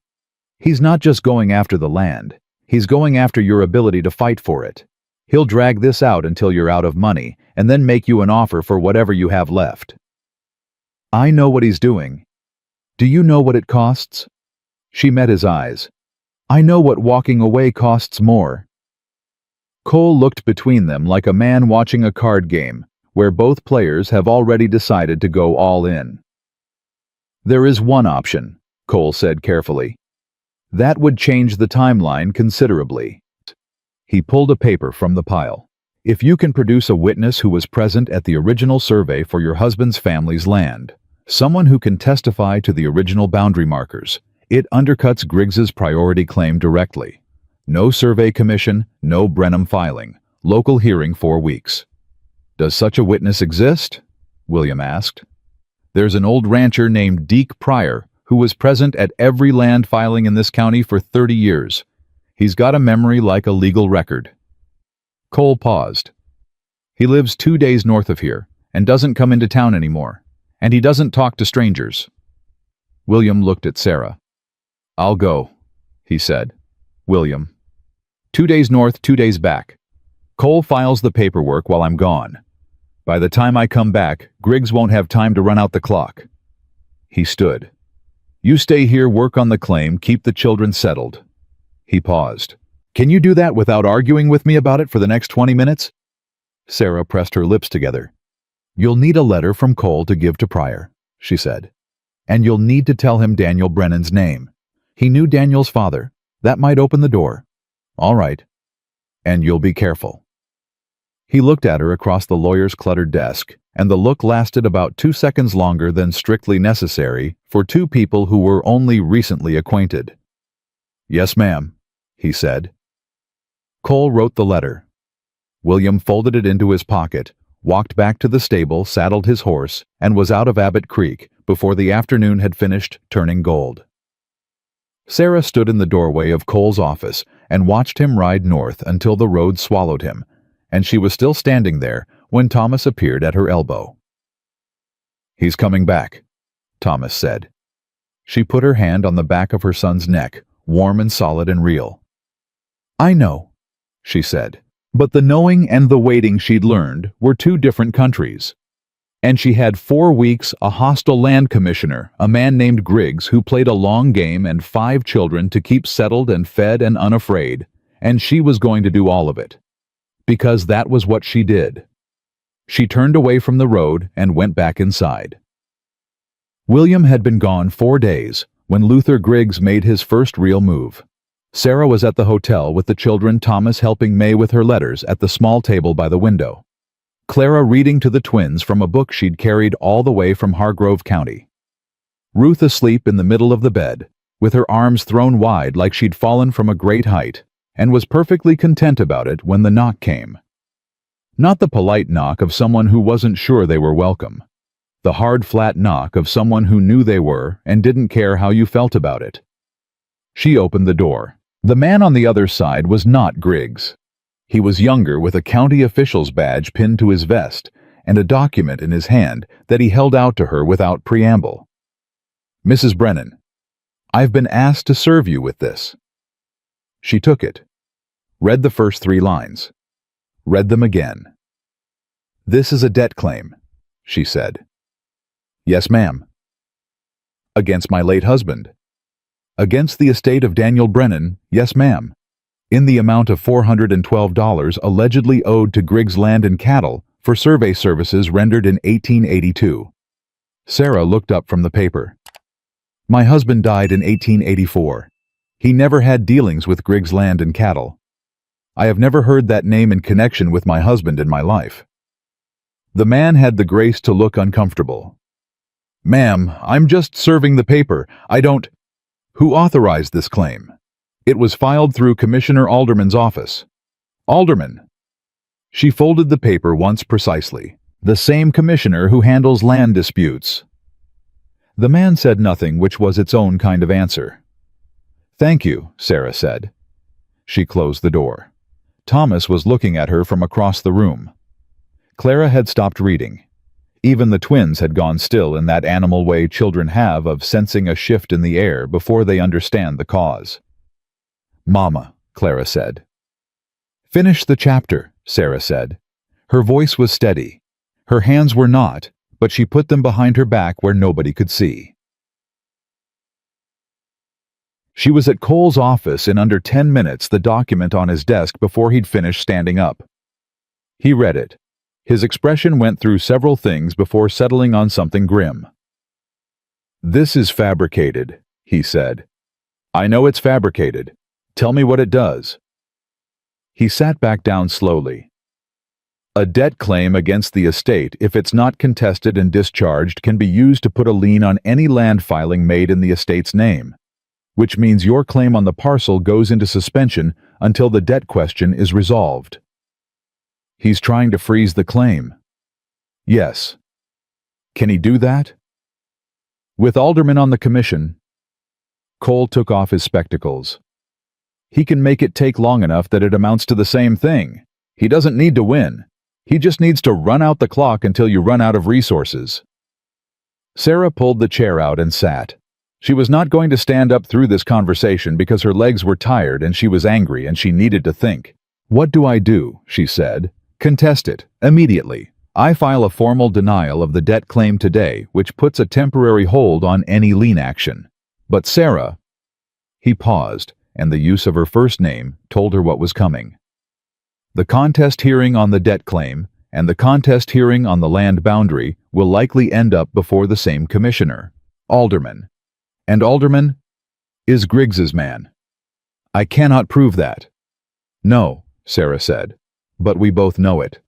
He's not just going after the land. He's going after your ability to fight for it. He'll drag this out until you're out of money, and then make you an offer for whatever you have left. I know what he's doing. Do you know what it costs? She met his eyes. I know what walking away costs more. Cole looked between them like a man watching a card game, where both players have already decided to go all in. There is one option, Cole said carefully. That would change the timeline considerably. He pulled a paper from the pile. If you can produce a witness who was present at the original survey for your husband's family's land, someone who can testify to the original boundary markers, it undercuts Griggs's priority claim directly. No survey commission, no Brenham filing, local hearing 4 weeks. Does such a witness exist? William asked. There's an old rancher named Deke Pryor who was present at every land filing in this county for 30 years. He's got a memory like a legal record. Cole paused. He lives 2 days north of here and doesn't come into town anymore, and he doesn't talk to strangers. William looked at Sarah. I'll go, he said. William. 2 days north, 2 days back. Cole files the paperwork while I'm gone. By the time I come back, Griggs won't have time to run out the clock. He stood. You stay here, work on the claim, keep the children settled. He paused. Can you do that without arguing with me about it for the next 20 minutes? Sarah pressed her lips together. You'll need a letter from Cole to give to Pryor, she said. And you'll need to tell him Daniel Brennan's name. He knew Daniel's father. That might open the door. All right. And you'll be careful. He looked at her across the lawyer's cluttered desk, and the look lasted about 2 seconds longer than strictly necessary for two people who were only recently acquainted. Yes, ma'am, he said. Cole wrote the letter. William folded it into his pocket, walked back to the stable, saddled his horse, and was out of Abbott Creek before the afternoon had finished turning gold. Sarah stood in the doorway of Cole's office and watched him ride north until the road swallowed him, and she was still standing there when Thomas appeared at her elbow. He's coming back, Thomas said. She put her hand on the back of her son's neck, warm and solid and real. I know, she said, but the knowing and the waiting she'd learned were 2 different countries. And she had 4 weeks a hostile land commissioner, a man named Griggs, who played a long game, and 5 children to keep settled and fed and unafraid, and she was going to do all of it. Because that was what she did. She turned away from the road and went back inside. William had been gone 4 days when Luther Griggs made his first real move. Sarah was at the hotel with the children, Thomas helping May with her letters at the small table by the window. Clara reading to the twins from a book she'd carried all the way from Hargrove County. Ruth asleep in the middle of the bed, with her arms thrown wide like she'd fallen from a great height, and was perfectly content about it when the knock came. Not the polite knock of someone who wasn't sure they were welcome. The hard, flat knock of someone who knew they were and didn't care how you felt about it. She opened the door. The man on the other side was not Griggs. He was younger, with a county official's badge pinned to his vest and a document in his hand that he held out to her without preamble. Mrs. Brennan, I've been asked to serve you with this. She took it, read the first 3 lines, read them again. This is a debt claim, she said. Yes, ma'am. Against my late husband. Against the estate of Daniel Brennan, yes, ma'am. In the amount of $412 allegedly owed to Griggs Land and Cattle for survey services rendered in 1882. Sarah looked up from the paper. My husband died in 1884. He never had dealings with Griggs Land and Cattle. I have never heard that name in connection with my husband in my life. The man had the grace to look uncomfortable. Ma'am, I'm just serving the paper. I don't... Who authorized this claim? It was filed through Commissioner Alderman's office. Alderman. She folded the paper once precisely. The same commissioner who handles land disputes. The man said nothing, which was its own kind of answer. Thank you, Sarah said. She closed the door. Thomas was looking at her from across the room. Clara had stopped reading. Even the twins had gone still in that animal way children have of sensing a shift in the air before they understand the cause. "Mama," Clara said. "Finish the chapter," Sarah said. Her voice was steady. Her hands were not, but she put them behind her back where nobody could see. She was at Cole's office in under 10 minutes, the document on his desk before he'd finished standing up. He read it. His expression went through several things before settling on something grim. "This is fabricated," he said. "I know it's fabricated. Tell me what it does." He sat back down slowly. "A debt claim against the estate, if it's not contested and discharged, can be used to put a lien on any land filing made in the estate's name, which means your claim on the parcel goes into suspension until the debt question is resolved." "He's trying to freeze the claim." "Yes." "Can he do that?" "With aldermen on the commission." Cole took off his spectacles. "He can make it take long enough that it amounts to the same thing. He doesn't need to win. He just needs to run out the clock until you run out of resources." Sarah pulled the chair out and sat. She was not going to stand up through this conversation because her legs were tired and she was angry and she needed to think. "What do I do?" she said. "Contest it, immediately. I file a formal denial of the debt claim today, which puts a temporary hold on any lien action. But Sarah—" He paused, and the use of her first name told her what was coming. "The contest hearing on the debt claim and the contest hearing on the land boundary will likely end up before the same commissioner, Alderman. And Alderman is Griggs's man. I cannot prove that." "No," Sarah said. "But we both know it."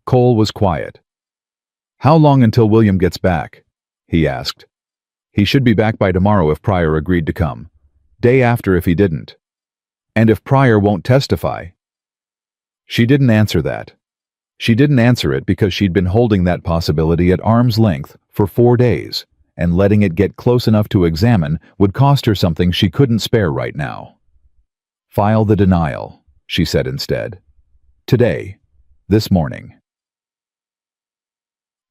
Cole was quiet. "How long until William gets back?" he asked. "He should be back by tomorrow if Pryor agreed to come. Day after if he didn't. And if Pryor won't testify." She didn't answer that. She didn't answer it because she'd been holding that possibility at arm's length for 4 days, and letting it get close enough to examine would cost her something she couldn't spare right now. "File the denial," she said instead. "Today. This morning."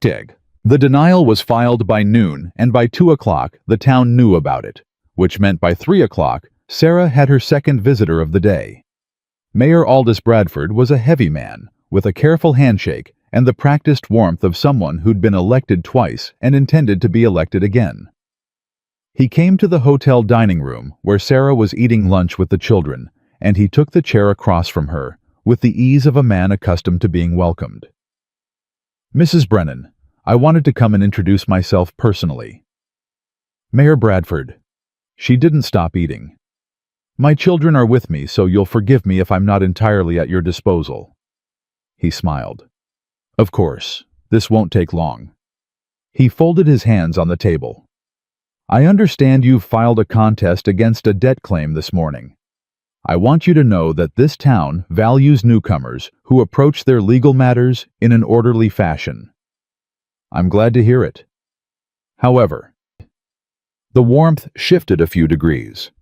Tig. The denial was filed by noon, and by 2 o'clock the town knew about it, which meant by 3 o'clock Sarah had her second visitor of the day. Mayor Aldous Bradford was a heavy man, with a careful handshake and the practiced warmth of someone who'd been elected twice and intended to be elected again. He came to the hotel dining room where Sarah was eating lunch with the children, and he took the chair across from her, with the ease of a man accustomed to being welcomed. "Mrs. Brennan, I wanted to come and introduce myself personally." "Mayor Bradford." She didn't stop eating. "My children are with me, so you'll forgive me if I'm not entirely at your disposal." He smiled. "Of course, this won't take long." He folded his hands on the table. "I understand you've filed a contest against a debt claim this morning. I want you to know that this town values newcomers who approach their legal matters in an orderly fashion." "I'm glad to hear it." "However," the warmth shifted a few degrees,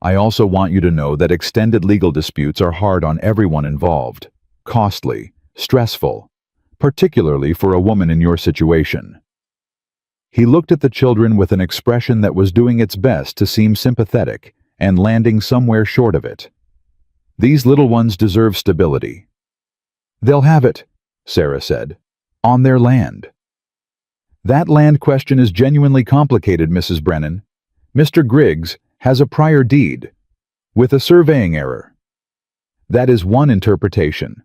"I also want you to know that extended legal disputes are hard on everyone involved, costly, stressful, particularly for a woman in your situation." He looked at the children with an expression that was doing its best to seem sympathetic and landing somewhere short of it. "These little ones deserve stability." "They'll have it," Sarah said, "on their land." "That land question is genuinely complicated, Mrs. Brennan. Mr. Griggs has a prior deed, with a surveying error. That is one interpretation.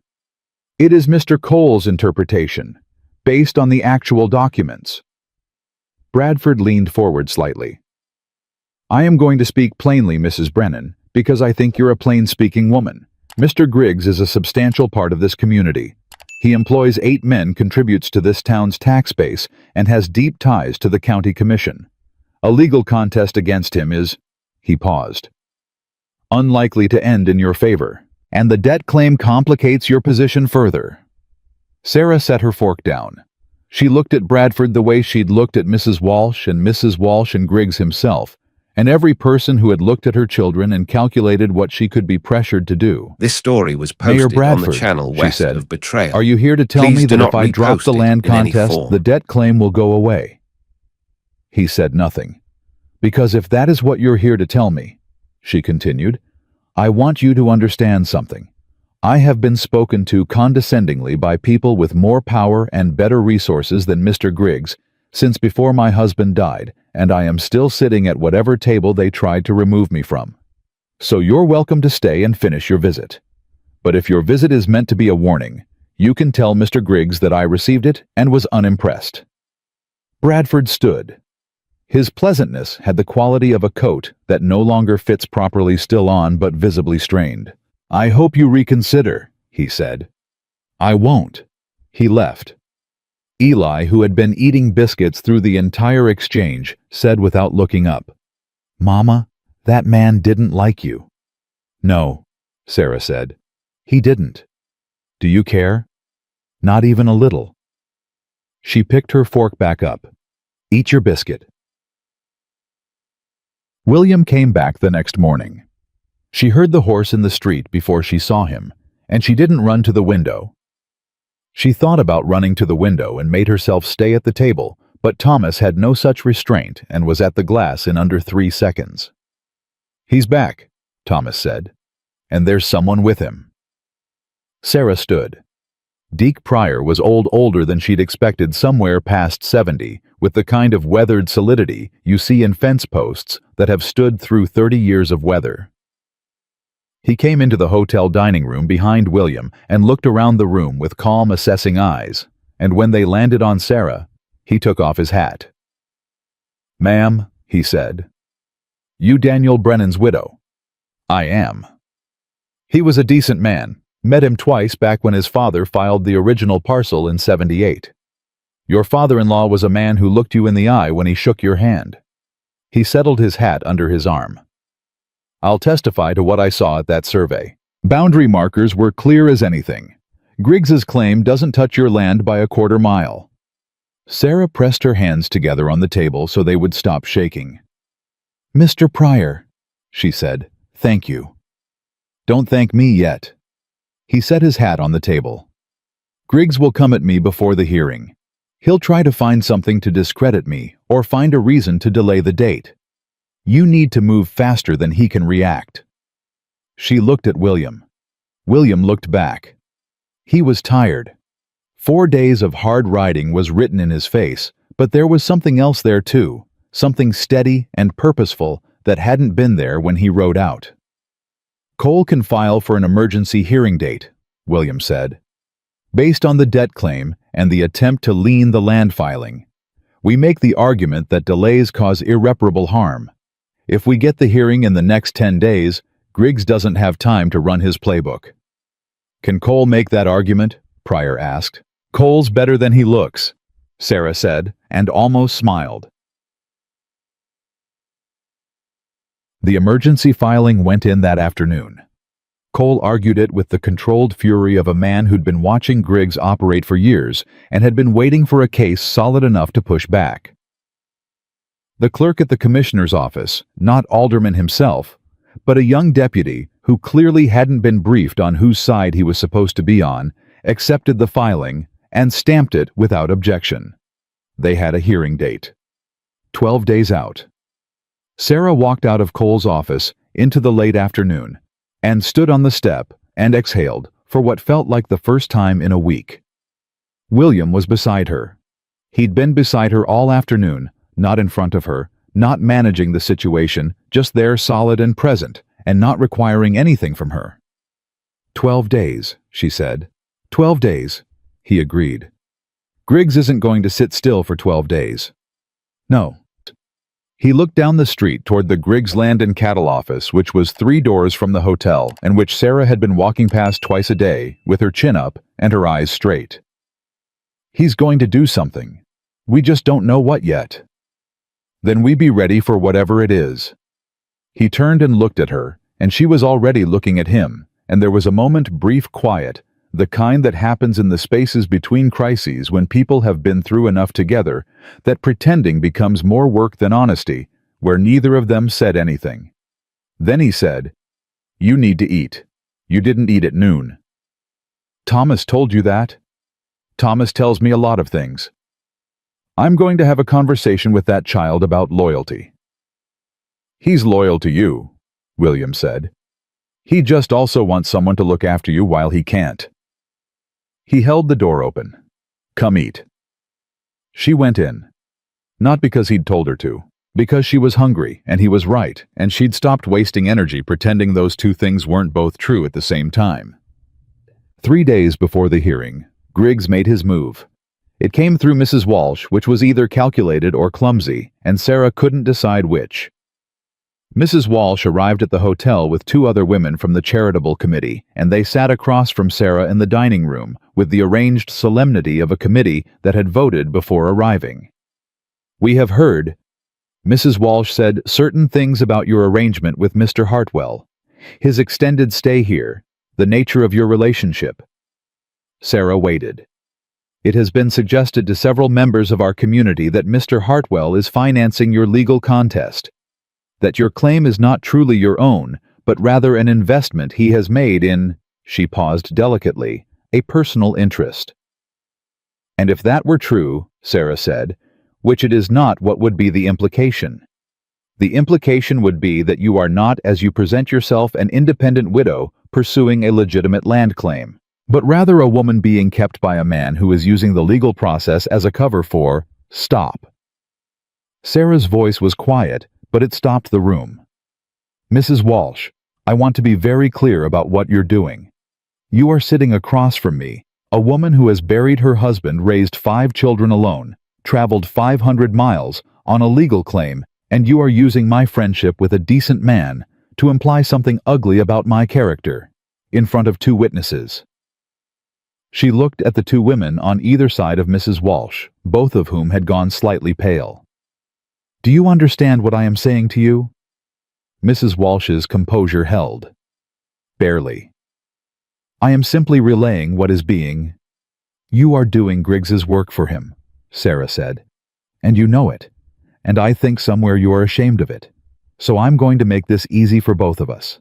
It is Mr. Cole's interpretation, based on the actual documents." Bradford leaned forward slightly. "I am going to speak plainly, Mrs. Brennan, because I think you're a plain-speaking woman. Mr. Griggs is a substantial part of this community. He employs 8 men, contributes to this town's tax base, and has deep ties to the county commission. A legal contest against him is—" he paused, "unlikely to end in your favor, and the debt claim complicates your position further." Sarah set her fork down. She looked at Bradford the way she'd looked at Mrs. Walsh and Griggs himself, and every person who had looked at her children and calculated what she could be pressured to do. This story was Mayor posted on the Bradford, channel she west said, of Betrayal. are you here to tell Please me do that not if I drop repost the it land in any contest, form. the debt claim will go away? He said nothing. Because if that is what you're here to tell me, she continued, I want you to understand something. I have been spoken to condescendingly by people with more power and better resources than Mr. Griggs since before my husband died, and I am still sitting at whatever table they tried to remove me from. So you're welcome to stay and finish your visit. But if your visit is meant to be a warning, you can tell Mr. Griggs that I received it and was unimpressed. Bradford stood. His pleasantness had the quality of a coat that no longer fits properly still on but visibly strained. I hope you reconsider, he said. I won't. He left. Eli, who had been eating biscuits through the entire exchange, said without looking up, Mama, that man didn't like you. No, Sarah said. He didn't. Do you care? Not even a little. She picked her fork back up. Eat your biscuit. William came back the next morning. She heard the horse in the street before she saw him, and she didn't run to the window. She thought about running to the window and made herself stay at the table, but Thomas had no such restraint and was at the glass in under 3 seconds. He's back, Thomas said, and there's someone with him. Sarah stood. Deke Pryor was older than she'd expected, somewhere past 70, with the kind of weathered solidity you see in fence posts that have stood through 30 years of weather. He came into the hotel dining room behind William and looked around the room with calm, assessing eyes, and when they landed on Sarah, he took off his hat. Ma'am, he said, you Daniel Brennan's widow? I am. He was a decent man. Met him twice back when his father filed the original parcel in '78. Your father-in-law was a man who looked you in the eye when he shook your hand. He settled his hat under his arm. I'll testify to what I saw at that survey. Boundary markers were clear as anything. Griggs's claim doesn't touch your land by a quarter mile. Sarah pressed her hands together on the table so they would stop shaking. Mr. Pryor, she said, thank you. Don't thank me yet. He set his hat on the table. Griggs will come at me before the hearing. He'll try to find something to discredit me or find a reason to delay the date. You need to move faster than he can react. She looked at William. William looked back. He was tired. 4 days of hard riding was written in his face, but there was something else there too, something steady and purposeful that hadn't been there when he rode out. Cole can file for an emergency hearing date, William said. Based on the debt claim and the attempt to lien the land filing, we make the argument that delays cause irreparable harm. If we get the hearing in the next 10 days, Griggs doesn't have time to run his playbook. Can Cole make that argument? Pryor asked. Cole's better than he looks, Sarah said, and almost smiled. The emergency filing went in that afternoon. Cole argued it with the controlled fury of a man who'd been watching Griggs operate for years and had been waiting for a case solid enough to push back. The clerk at the commissioner's office, not Alderman himself, but a young deputy who clearly hadn't been briefed on whose side he was supposed to be on, accepted the filing and stamped it without objection. They had a hearing date. 12 days out. Sarah walked out of Cole's office into the late afternoon and stood on the step and exhaled for what felt like the first time in a week. William was beside her. He'd been beside her all afternoon, not in front of her, not managing the situation, just there solid and present, and not requiring anything from her. 12 days, she said. 12 days, he agreed. Griggs isn't going to sit still for 12 days. No. He looked down the street toward the Griggs Land and Cattle office, which was 3 doors from the hotel and which Sarah had been walking past twice a day, with her chin up and her eyes straight. He's going to do something. We just don't know what yet. Then we be ready for whatever it is. He turned and looked at her, and she was already looking at him, and there was a brief quiet, the kind that happens in the spaces between crises when people have been through enough together that pretending becomes more work than honesty, where neither of them said anything. Then he said, "You need to eat. You didn't eat at noon." "Thomas told you that?" "Thomas tells me a lot of things." "I'm going to have a conversation with that child about loyalty." "He's loyal to you," William said. "He just also wants someone to look after you while he can't." He held the door open. "Come eat." She went in. Not because he'd told her to, because she was hungry, and he was right, and she'd stopped wasting energy pretending those two things weren't both true at the same time. 3 days before the hearing, Griggs made his move. It came through Mrs. Walsh, which was either calculated or clumsy, and Sarah couldn't decide which. Mrs. Walsh arrived at the hotel with 2 other women from the charitable committee, and they sat across from Sarah in the dining room with the arranged solemnity of a committee that had voted before arriving. "We have heard," Mrs. Walsh said, "certain things about your arrangement with Mr. Hartwell, his extended stay here, the nature of your relationship." Sarah waited. "It has been suggested to several members of our community that Mr. Hartwell is financing your legal contest, that your claim is not truly your own, but rather an investment he has made in," she paused delicately, "a personal interest." "And if that were true," Sarah said, "which it is not, what would be the implication?" "The implication would be that you are not, as you present yourself, an independent widow pursuing a legitimate land claim, but rather a woman being kept by a man who is using the legal process as a cover for—" "Stop." Sarah's voice was quiet, but it stopped the room. "Mrs. Walsh, I want to be very clear about what you're doing. You are sitting across from me, a woman who has buried her husband, raised 5 children alone, traveled 500 miles on a legal claim, and you are using my friendship with a decent man to imply something ugly about my character, in front of 2 witnesses." She looked at the 2 women on either side of Mrs. Walsh, both of whom had gone slightly pale. "Do you understand what I am saying to you?" Mrs. Walsh's composure held. "Barely." "I am simply relaying what is being—" "You are doing Griggs's work for him," Sarah said, "and you know it, and I think somewhere you are ashamed of it. So I'm going to make this easy for both of us."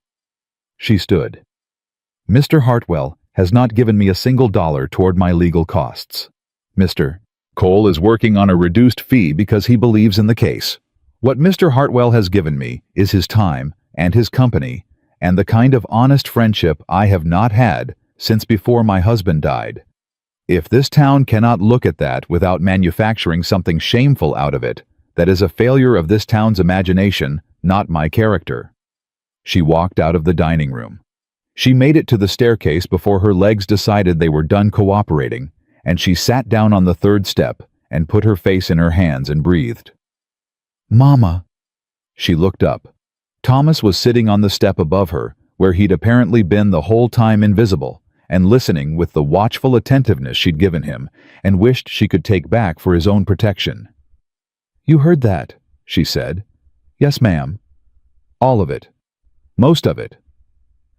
She stood. "Mr. Hartwell has not given me a single dollar toward my legal costs. Mr. Cole is working on a reduced fee because he believes in the case. What Mr. Hartwell has given me is his time and his company and the kind of honest friendship I have not had since before my husband died. If this town cannot look at that without manufacturing something shameful out of it, that is a failure of this town's imagination, not my character." She walked out of the dining room. She made it to the staircase before her legs decided they were done cooperating, and she sat down on the 3rd step and put her face in her hands and breathed. "Mama." She looked up. Thomas was sitting on the step above her, where he'd apparently been the whole time invisible, and listening with the watchful attentiveness she'd given him, and wished she could take back for his own protection. "You heard that," she said. "Yes, ma'am." "All of it. Most of it."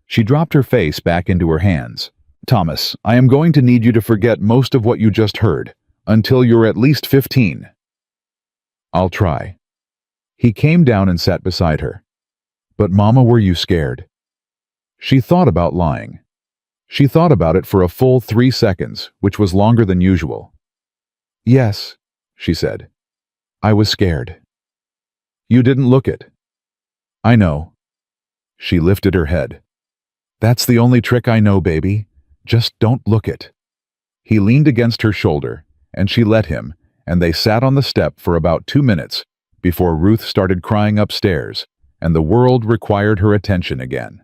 She dropped her face back into her hands. "Thomas, I am going to need you to forget most of what you just heard, until you're at least 15. "I'll try." He came down and sat beside her. "But Mama, were you scared?" She thought about lying. She thought about it for a full 3 seconds, which was longer than usual. "Yes," she said. "I was scared." "You didn't look it." "I know." She lifted her head. "That's the only trick I know, baby. Just don't look it." He leaned against her shoulder, and she let him, and they sat on the step for about 2 minutes before Ruth started crying upstairs, and the world required her attention again.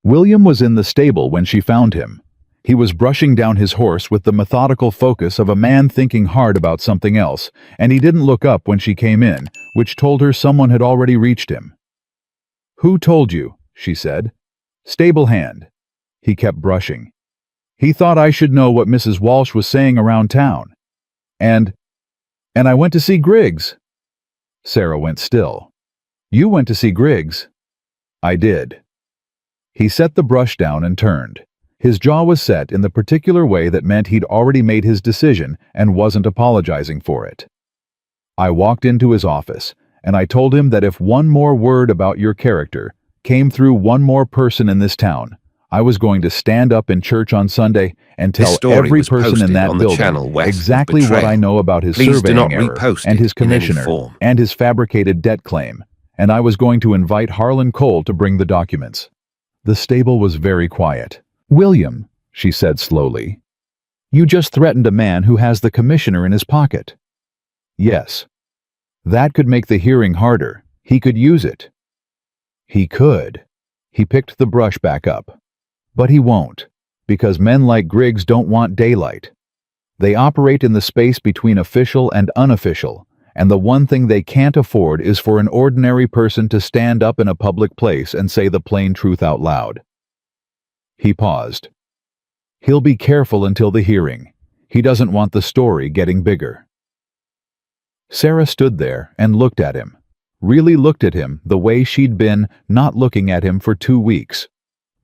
William was in the stable when she found him. He was brushing down his horse with the methodical focus of a man thinking hard about something else, and he didn't look up when she came in, which told her someone had already reached him. "Who told you?" she said. "Stable hand." He kept brushing. "He thought I should know what Mrs. Walsh was saying around town. And I went to see Griggs." Sarah went still. "You went to see Griggs?" "I did." He set the brush down and turned. His jaw was set in the particular way that meant he'd already made his decision and wasn't apologizing for it. "I walked into his office, and I told him that if one more word about your character came through one more person in this town, I was going to stand up in church on Sunday and This tell story every was person in posted that on the building channel West of exactly what Betrayal. I know about his Please do not surveying error repost and it his in any commissioner form. and his fabricated debt claim, and I was going to invite Harlan Cole to bring the documents. The stable was very quiet. "William," she said slowly, "you just threatened a man who has the commissioner in his pocket." "Yes. That could make the hearing harder. He could use it." "He could." He picked the brush back up. "But he won't, because men like Griggs don't want daylight. They operate in the space between official and unofficial, and the one thing they can't afford is for an ordinary person to stand up in a public place and say the plain truth out loud." He paused. "He'll be careful until the hearing. He doesn't want the story getting bigger." Sarah stood there and looked at him, really looked at him the way she'd been not looking at him for 2 weeks.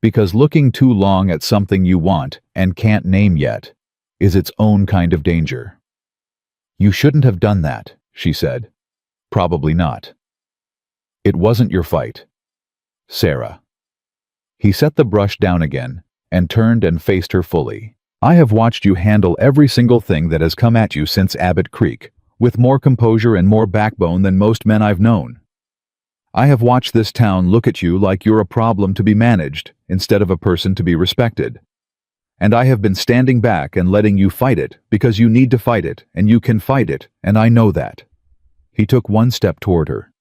Because looking too long at something you want and can't name yet is its own kind of danger. "You shouldn't have done that," she said. "Probably not. It wasn't your fight, Sarah." He set the brush down again and turned and faced her fully. "I have watched you handle every single thing that has come at you since Abbott Creek, with more composure and more backbone than most men I've known. I have watched this town look at you like you're a problem to be managed instead of a person to be respected. And I have been standing back and letting you fight it because you need to fight it and you can fight it, and I know that." He took one step toward her.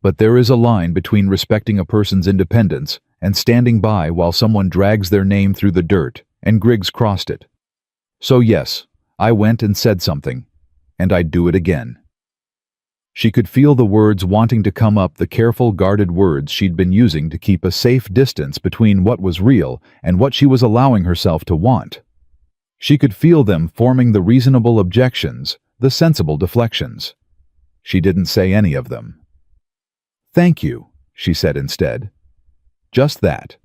"But there is a line between respecting a person's independence and standing by while someone drags their name through the dirt, and Griggs crossed it. So yes, I went and said something, and I'd do it again." She could feel the words wanting to come up, the careful, guarded words she'd been using to keep a safe distance between what was real and what she was allowing herself to want. She could feel them forming the reasonable objections, the sensible deflections. She didn't say any of them. "Thank you," she said instead. Just that.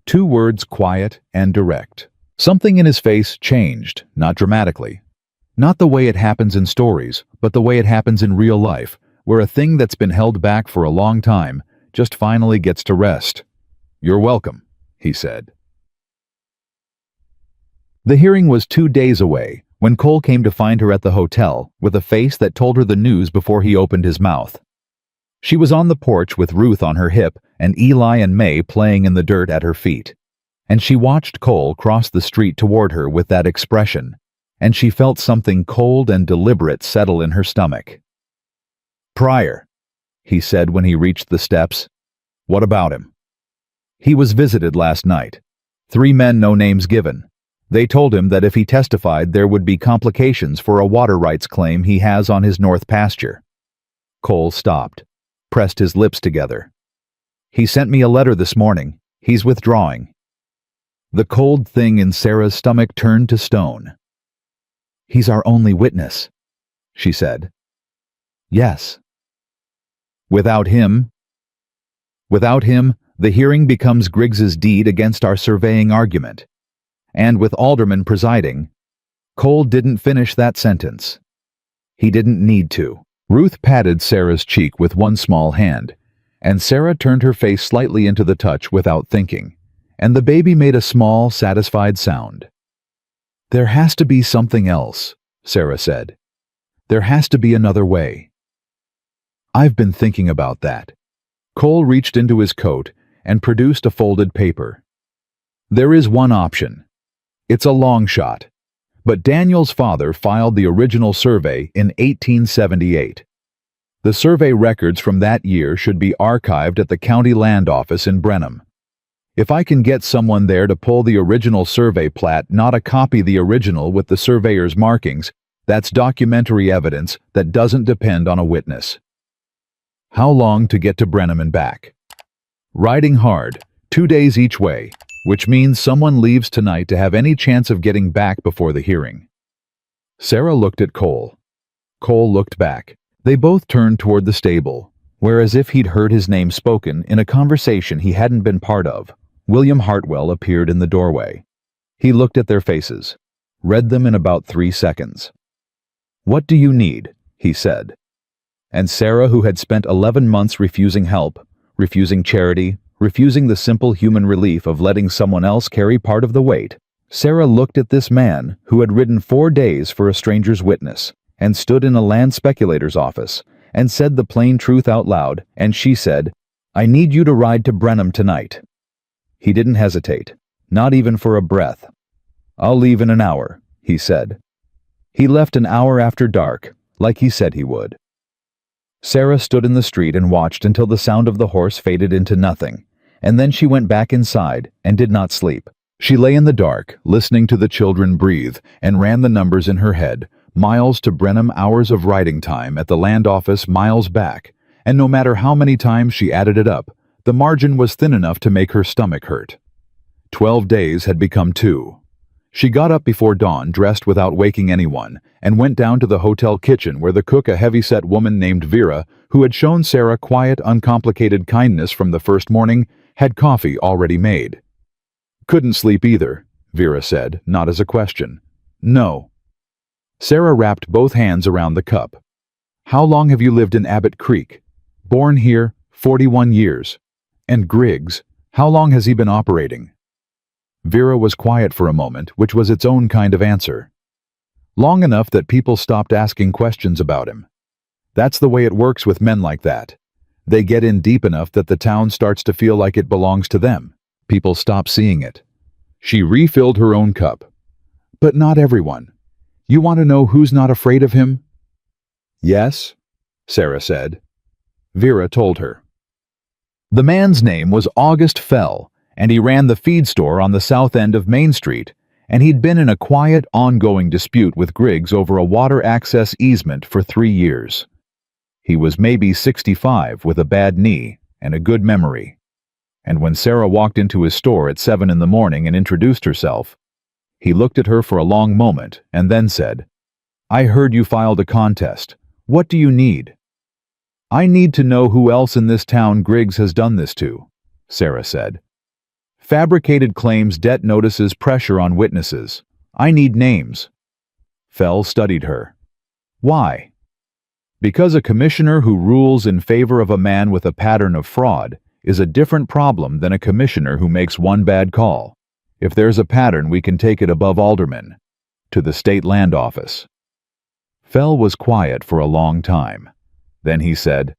2 words, quiet and direct. Something in his face changed, not dramatically. Not the way it happens in stories, but the way it happens in real life, where a thing that's been held back for a long time just finally gets to rest. "You're welcome," he said. The hearing was 2 days away when Cole came to find her at the hotel with a face that told her the news before he opened his mouth. She was on the porch with Ruth on her hip and Eli and May playing in the dirt at her feet. And she watched Cole cross the street toward her with that expression, and she felt something cold and deliberate settle in her stomach. "Pryor," he said when he reached the steps. "What about him?" "He was visited last night. 3 men, no names given. They told him that if he testified there would be complications for a water rights claim he has on his north pasture." Cole stopped, pressed his lips together. "He sent me a letter this morning. He's withdrawing." The cold thing in Sarah's stomach turned to stone. "He's our only witness," she said. "Yes." Without him, the hearing becomes Griggs's deed against our surveying argument. And with Alderman presiding, Cole didn't finish that sentence. He didn't need to. Ruth patted Sarah's cheek with one small hand, and Sarah turned her face slightly into the touch without thinking, and the baby made a small, satisfied sound. "There has to be something else," Sarah said. "There has to be another way." "I've been thinking about that." Cole reached into his coat and produced a folded paper. "There is one option. It's a long shot, but Daniel's father filed the original survey in 1878. The survey records from that year should be archived at the county land office in Brenham. If I can get someone there to pull the original survey plat, not a copy the original with the surveyor's markings, that's documentary evidence that doesn't depend on a witness." "How long to get to Brenham and back?" "Riding hard, 2 days each way, which means someone leaves tonight to have any chance of getting back before the hearing." Sarah looked at Cole. Cole looked back. They both turned toward the stable, where, as if he'd heard his name spoken in a conversation he hadn't been part of, William Hartwell appeared in the doorway. He looked at their faces, read them in about 3 seconds. "What do you need?" he said. And Sarah, who had spent 11 months refusing help, refusing charity, refusing the simple human relief of letting someone else carry part of the weight, Sarah looked at this man who had ridden 4 days for a stranger's witness and stood in a land speculator's office and said the plain truth out loud, and she said, "I need you to ride to Brenham tonight." He didn't hesitate, not even for a breath. "I'll leave in an hour," he said. He left an hour after dark, like he said he would. Sarah stood in the street and watched until the sound of the horse faded into nothing, and then she went back inside and did not sleep. She lay in the dark, listening to the children breathe, and ran the numbers in her head, miles to Brenham, hours of riding time at the land office miles back, and no matter how many times she added it up, the margin was thin enough to make her stomach hurt. 12 days had become 2. She got up before dawn, dressed without waking anyone, and went down to the hotel kitchen where the cook, a heavy-set woman named Vera, who had shown Sarah quiet, uncomplicated kindness from the first morning, had coffee already made. "Couldn't sleep either," Vera said, not as a question. "No." Sarah wrapped both hands around the cup. "How long have you lived in Abbott Creek?" "Born here, 41 years. "And Griggs, how long has he been operating?" Vera was quiet for a moment, which was its own kind of answer. "Long enough that people stopped asking questions about him. That's the way it works with men like that. They get in deep enough that the town starts to feel like it belongs to them. People stop seeing it." She refilled her own cup. "But not everyone. You want to know who's not afraid of him?" "Yes," Sarah said. Vera told her. The man's name was August Fell, and he ran the feed store on the south end of Main Street, and he'd been in a quiet, ongoing dispute with Griggs over a water access easement for 3 years. He was maybe 65 with a bad knee and a good memory. And when Sarah walked into his store at 7 in the morning and introduced herself, he looked at her for a long moment and then said, "I heard you filed a contest. What do you need?" "I need to know who else in this town Griggs has done this to," Sarah said. "Fabricated claims, debt notices, pressure on witnesses. I need names." Fell studied her. "Why?" "Because a commissioner who rules in favor of a man with a pattern of fraud is a different problem than a commissioner who makes one bad call. If there's a pattern, we can take it above aldermen, to the state land office." Fell was quiet for a long time. Then he said,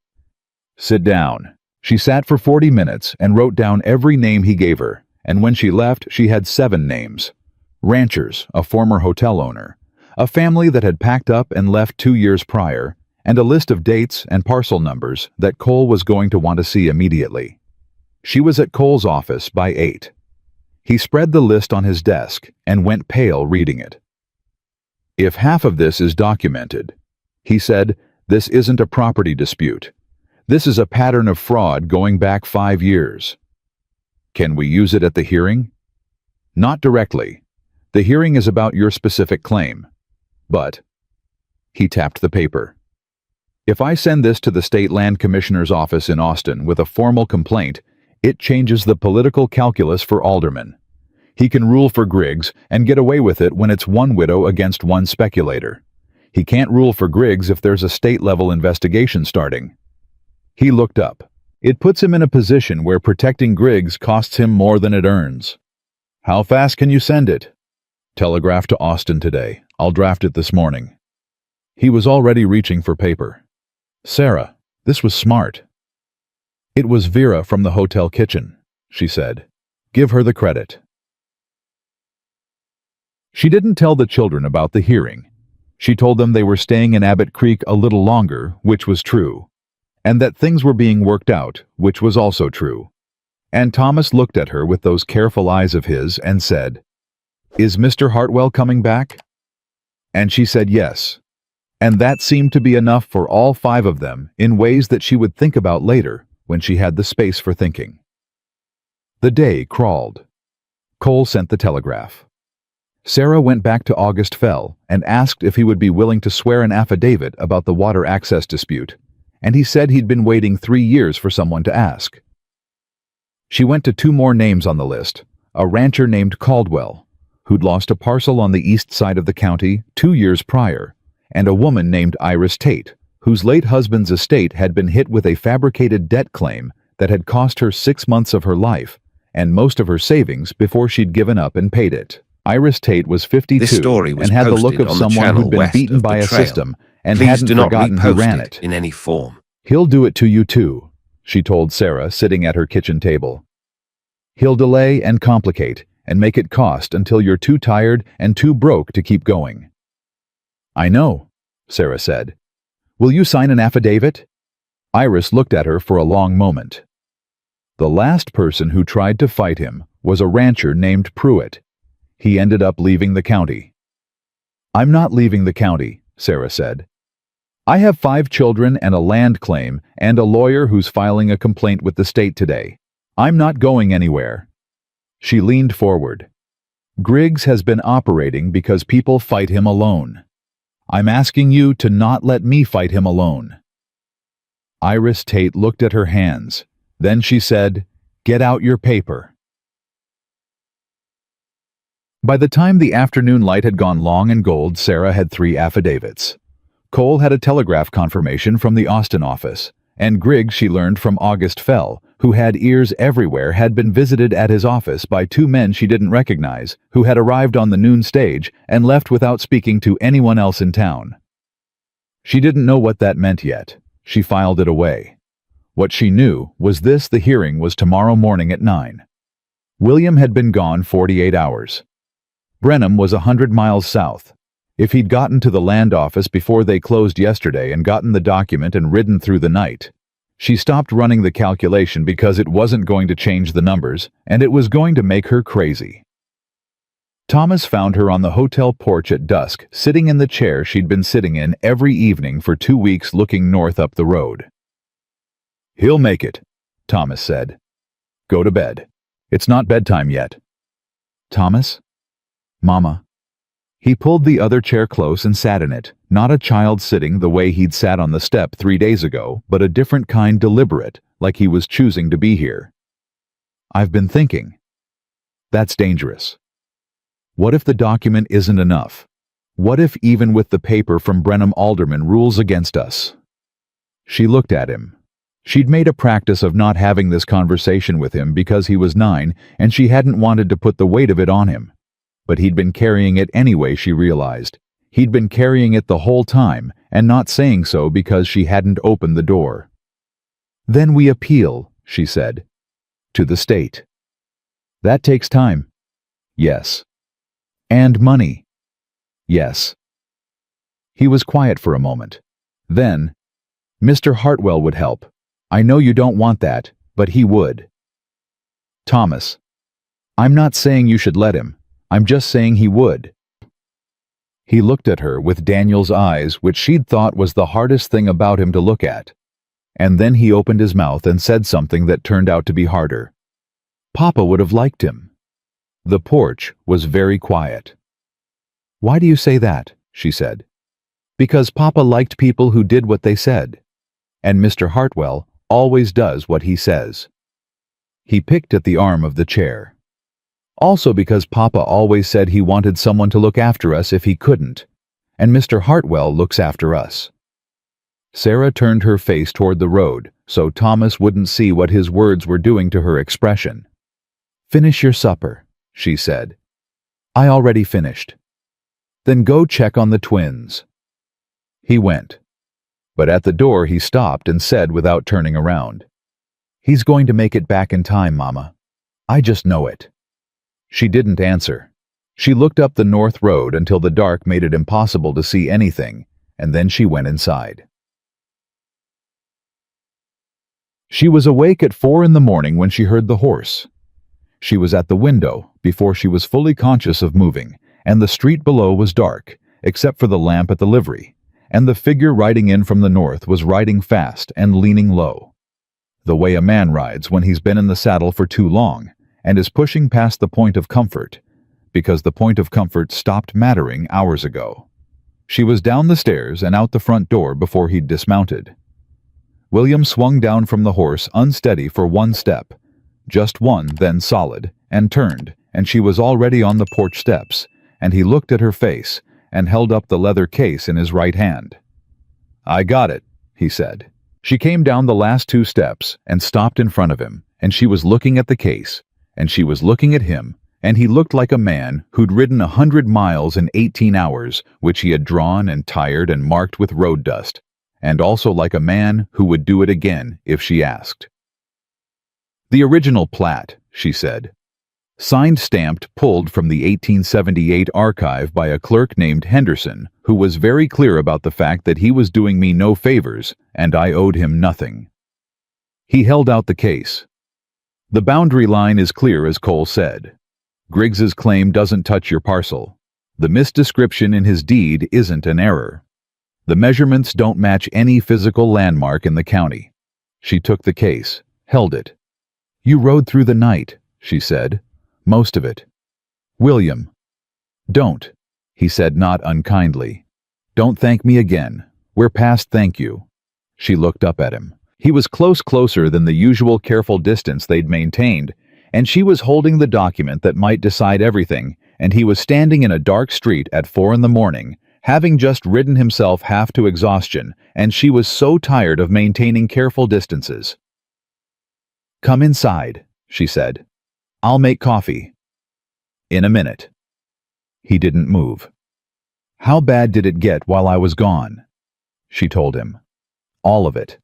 "Sit down." She sat for 40 minutes and wrote down every name he gave her, and when she left, she had 7 names. Ranchers, a former hotel owner, a family that had packed up and left 2 years prior, and a list of dates and parcel numbers that Cole was going to want to see immediately. She was at Cole's office by 8. He spread the list on his desk and went pale reading it. "If half of this is documented," he said, "this isn't a property dispute. This is a pattern of fraud going back 5 years. Can we use it at the hearing?" "Not directly. The hearing is about your specific claim. But," he tapped the paper, "if I send this to the State Land Commissioner's office in Austin with a formal complaint, it changes the political calculus for aldermen. He can rule for Griggs and get away with it when it's one widow against one speculator. He can't rule for Griggs if there's a state-level investigation starting." He looked up. "It puts him in a position where protecting Griggs costs him more than it earns." "How fast can you send it?" "Telegraph to Austin today. I'll draft it this morning." He was already reaching for paper. "Sarah, this was smart." "It was Vera from the hotel kitchen," she said. "Give her the credit." She didn't tell the children about the hearing. She told them they were staying in Abbott Creek a little longer, which was true, and that things were being worked out, which was also true. And Thomas looked at her with those careful eyes of his and said, "Is Mr. Hartwell coming back?" And she said yes. And that seemed to be enough for all 5 of them in ways that she would think about later when she had the space for thinking. The day crawled. Cole sent the telegraph. Sarah went back to August Fell and asked if he would be willing to swear an affidavit about the water access dispute, and he said he'd been waiting 3 years for someone to ask. She went to 2 more names on the list, a rancher named Caldwell, who'd lost a parcel on the east side of the county 2 years prior, and a woman named Iris Tate, whose late husband's estate had been hit with a fabricated debt claim that had cost her 6 months of her life and most of her savings before she'd given up and paid it. Iris Tate was 52 This story was and had the look posted of on the someone channel who'd been west beaten of by a Betrayal. system and Please hadn't do not forgotten who repost ran it it. in any form. "He'll do it to you too," she told Sarah, sitting at her kitchen table. "He'll delay and complicate and make it cost until you're too tired and too broke to keep going." "I know," Sarah said. "Will you sign an affidavit?" Iris looked at her for a long moment. The last person who tried to fight him was a rancher named Pruitt. He ended up leaving the county. "I'm not leaving the county," Sarah said. "I have 5 children and a land claim and a lawyer who's filing a complaint with the state today. I'm not going anywhere." She leaned forward. "Griggs has been operating because people fight him alone. I'm asking you to not let me fight him alone." Iris Tate looked at her hands. Then she said, "Get out your paper." By the time the afternoon light had gone long and gold, Sarah had 3 affidavits. Cole had a telegraph confirmation from the Austin office, and Griggs, she learned from August Fell, who had ears everywhere, had been visited at his office by 2 men she didn't recognize, who had arrived on the noon stage and left without speaking to anyone else in town. She didn't know what that meant yet. She filed it away. What she knew was this: the hearing was tomorrow morning at 9. William had been gone 48 hours. Brenham was 100 miles south. If he'd gotten to the land office before they closed yesterday and gotten the document and ridden through the night. She stopped running the calculation because it wasn't going to change the numbers, and it was going to make her crazy. Thomas found her on the hotel porch at dusk, sitting in the chair she'd been sitting in every evening for 2 weeks, looking north up the road. "He'll make it," Thomas said. "Go to bed. It's not bedtime yet." "Thomas?" "Mama." He pulled the other chair close and sat in it, not a child sitting the way he'd sat on the step 3 days ago, but a different kind, deliberate, like he was choosing to be here. "I've been thinking. That's dangerous. What if the document isn't enough? What if even with the paper from Brenham Alderman rules against us?" She looked at him. She'd made a practice of not having this conversation with him because he was 9 and she hadn't wanted to put the weight of it on him. But he'd been carrying it anyway, she realized. He'd been carrying it the whole time and not saying so because she hadn't opened the door. "Then we appeal," she said. "To the state." "That takes time." "Yes." "And money." "Yes." He was quiet for a moment. Then, "Mr. Hartwell would help. I know you don't want that, but he would." "Thomas, I'm not saying you should let him. I'm just saying he would." He looked at her with Daniel's eyes, which she'd thought was the hardest thing about him to look at. And then he opened his mouth and said something that turned out to be harder. Papa would have liked him. The porch was very quiet. "Why do you say that?" she said. "Because Papa liked people who did what they said. And Mr. Hartwell always does what he says." He picked at the arm of the chair. "Also because Papa always said he wanted someone to look after us if he couldn't, and Mr. Hartwell looks after us." Sarah turned her face toward the road so Thomas wouldn't see what his words were doing to her expression. "Finish your supper," she said. "I already finished." "Then go check on the twins." He went. But at the door he stopped and said without turning around, "He's going to make it back in time, Mama. I just know it." She didn't answer. She looked up the north road until the dark made it impossible to see anything, and then she went inside. She was awake at 4 in the morning when she heard the horse. She was at the window before she was fully conscious of moving, and the street below was dark, except for the lamp at the livery, and the figure riding in from the north was riding fast and leaning low. The way a man rides when he's been in the saddle for too long, and is pushing past the point of comfort, because the point of comfort stopped mattering hours ago. She was down the stairs and out the front door before he'd dismounted. William swung down from the horse unsteady for 1 step, just one, then solid, and turned, and she was already on the porch steps, and he looked at her face and held up the leather case in his right hand. "I got it," he said. She came down the last 2 steps and stopped in front of him, and she was looking at the case, and she was looking at him, and he looked like a man who'd ridden 100 miles in 18 hours, which he had drawn and tired and marked with road dust, and also like a man who would do it again if she asked. "The original plat," she said. "Signed, stamped, pulled from the 1878 archive by a clerk named Henderson, who was very clear about the fact that he was doing me no favors and I owed him nothing." He held out the case. "The boundary line is clear, as Cole said. Griggs's claim doesn't touch your parcel. The misdescription in his deed isn't an error. The measurements don't match any physical landmark in the county." She took the case, held it. "You rode through the night," she said. "Most of it." "William." "Don't," he said, not unkindly. "Don't thank me again. We're past thank you." She looked up at him. He was closer than the usual careful distance they'd maintained, and she was holding the document that might decide everything, and he was standing in a dark street at 4 in the morning, having just ridden himself half to exhaustion, and she was so tired of maintaining careful distances. "Come inside," she said. "I'll make coffee." "In a minute." He didn't move. "How bad did it get while I was gone?" She told him. "All of it.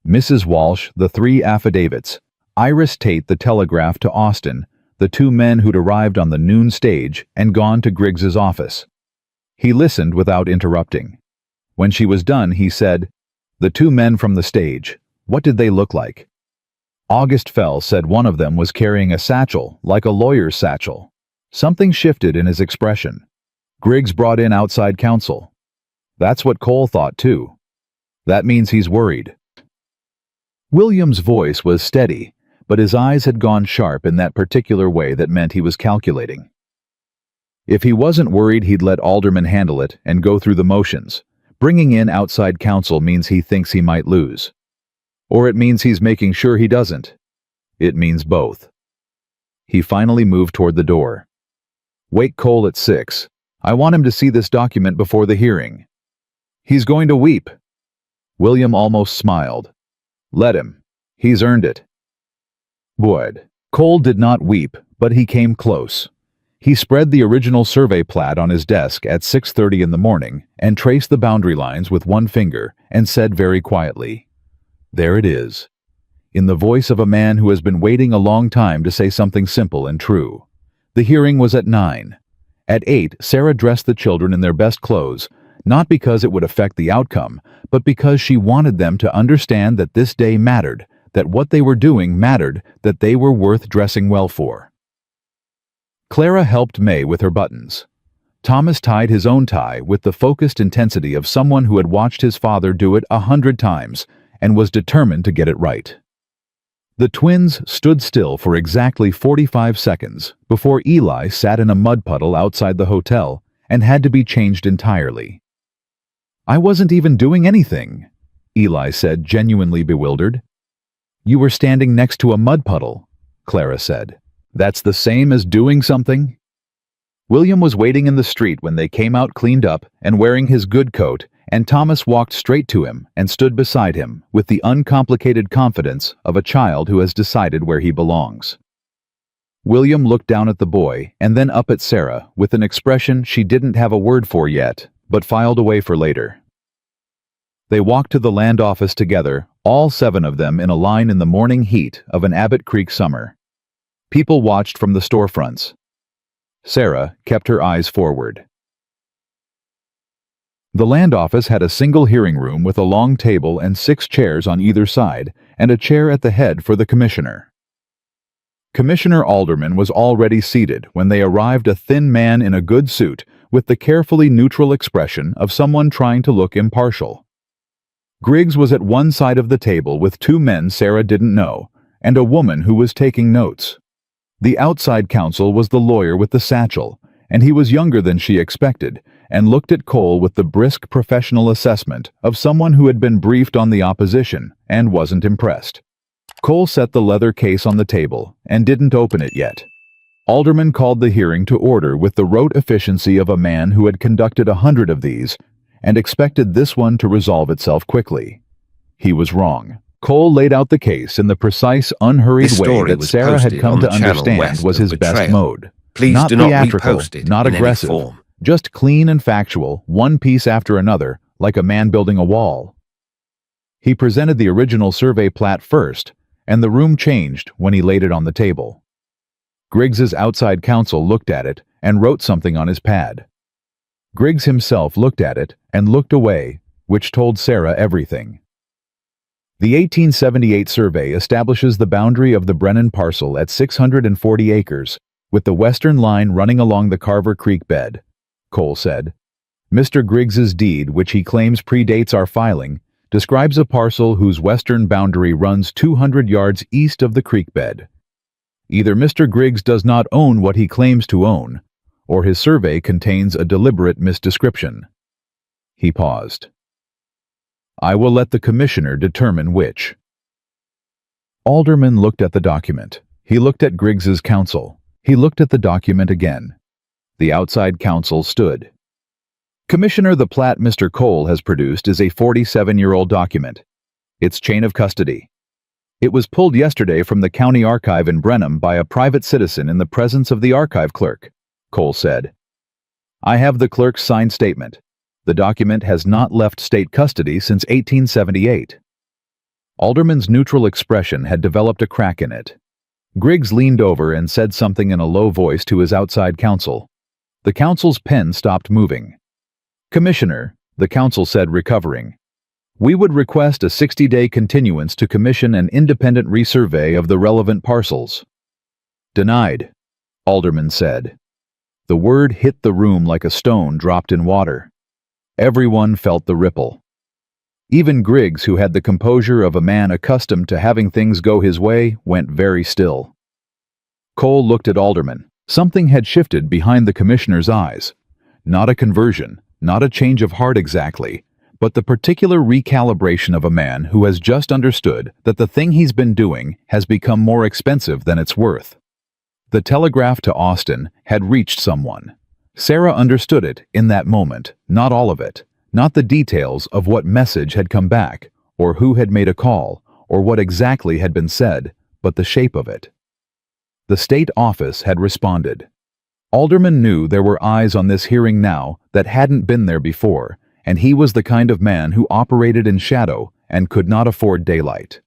Mrs. Walsh, the 3 affidavits, Iris Tate, the telegraph to Austin, the 2 men who'd arrived on the noon stage and gone to Griggs's office." He listened without interrupting. When she was done, he said, "The 2 men from the stage, what did they look like?" August Fell said one of them was carrying a satchel, like a lawyer's satchel. Something shifted in his expression. "Griggs brought in outside counsel." That's what Cole thought too. "That means he's worried." William's voice was steady, but his eyes had gone sharp in that particular way that meant he was calculating. If he wasn't worried, he'd let Alderman handle it and go through the motions. Bringing in outside counsel means he thinks he might lose. Or it means he's making sure he doesn't. It means both. He finally moved toward the door. "Wake Cole at 6. I want him to see this document before the hearing." "He's going to weep." William almost smiled. "Let him. He's earned it." Wood. Cole did not weep, but he came close. He spread the original survey plat on his desk at 6:30 in the morning and traced the boundary lines with one finger and said very quietly, "There it is," in the voice of a man who has been waiting a long time to say something simple and true. The hearing was at 9. At 8, Sarah dressed the children in their best clothes, not because it would affect the outcome, but because she wanted them to understand that this day mattered, that what they were doing mattered, that they were worth dressing well for. Clara helped May with her buttons. Thomas tied his own tie with the focused intensity of someone who had watched his father do it 100 times and was determined to get it right. The twins stood still for exactly 45 seconds before Eli sat in a mud puddle outside the hotel and had to be changed entirely. "I wasn't even doing anything," Eli said, genuinely bewildered. "You were standing next to a mud puddle," Clara said. "That's the same as doing something?" William was waiting in the street when they came out cleaned up and wearing his good coat, and Thomas walked straight to him and stood beside him with the uncomplicated confidence of a child who has decided where he belongs. William looked down at the boy and then up at Sarah with an expression she didn't have a word for yet, but filed away for later. They walked to the land office together, all 7 of them in a line in the morning heat of an Abbott Creek summer. People watched from the storefronts. Sarah kept her eyes forward. The land office had a single hearing room with a long table and 6 chairs on either side, and a chair at the head for the commissioner. Commissioner Alderman was already seated when they arrived, a thin man in a good suit with the carefully neutral expression of someone trying to look impartial. Griggs was at one side of the table with 2 men Sarah didn't know, and a woman who was taking notes. The outside counsel was the lawyer with the satchel, and he was younger than she expected, and looked at Cole with the brisk professional assessment of someone who had been briefed on the opposition and wasn't impressed. Cole set the leather case on the table and didn't open it yet. Alderman called the hearing to order with the rote efficiency of a man who had conducted 100 of these and expected this one to resolve itself quickly. He was wrong. Cole laid out the case in the precise, unhurried This way story that was Sarah had posted come on to the channel understand west was of his best Betrayal. mode. Please Not do not theatrical, repost it not in any aggressive, form. just clean and factual, one piece after another, like a man building a wall. He presented the original survey plat first, and the room changed when he laid it on the table. Griggs's outside counsel looked at it and wrote something on his pad. Griggs himself looked at it and looked away, which told Sarah everything. The 1878 survey establishes the boundary of the Brennan parcel at 640 acres, with the western line running along the Carver Creek bed, Cole said. Mr. Griggs's deed, which he claims predates our filing, describes a parcel whose western boundary runs 200 yards east of the creek bed. Either Mr. Griggs does not own what he claims to own, or his survey contains a deliberate misdescription. He paused. I will let the commissioner determine which. Alderman looked at the document. He looked at Griggs's counsel. He looked at the document again. The outside counsel stood. Commissioner, the plat Mr. Cole has produced is a 47-year-old document. It's chain of custody. It was pulled yesterday from the county archive in Brenham by a private citizen in the presence of the archive clerk, Cole said. I have the clerk's signed statement. The document has not left state custody since 1878. Alderman's neutral expression had developed a crack in it. Griggs leaned over and said something in a low voice to his outside counsel. The counsel's pen stopped moving. Commissioner, the counsel said, recovering, we would request a 60-day continuance to commission an independent resurvey of the relevant parcels. Denied, Alderman said. The word hit the room like a stone dropped in water. Everyone felt the ripple. Even Griggs, who had the composure of a man accustomed to having things go his way, went very still. Cole looked at Alderman. Something had shifted behind the commissioner's eyes. Not a conversion, not a change of heart exactly, but the particular recalibration of a man who has just understood that the thing he's been doing has become more expensive than it's worth. The telegraph to Austin had reached someone. Sarah understood it in that moment, not all of it, not the details of what message had come back, or who had made a call, or what exactly had been said, but the shape of it. The state office had responded. Alderman knew there were eyes on this hearing now that hadn't been there before, and he was the kind of man who operated in shadow and could not afford daylight.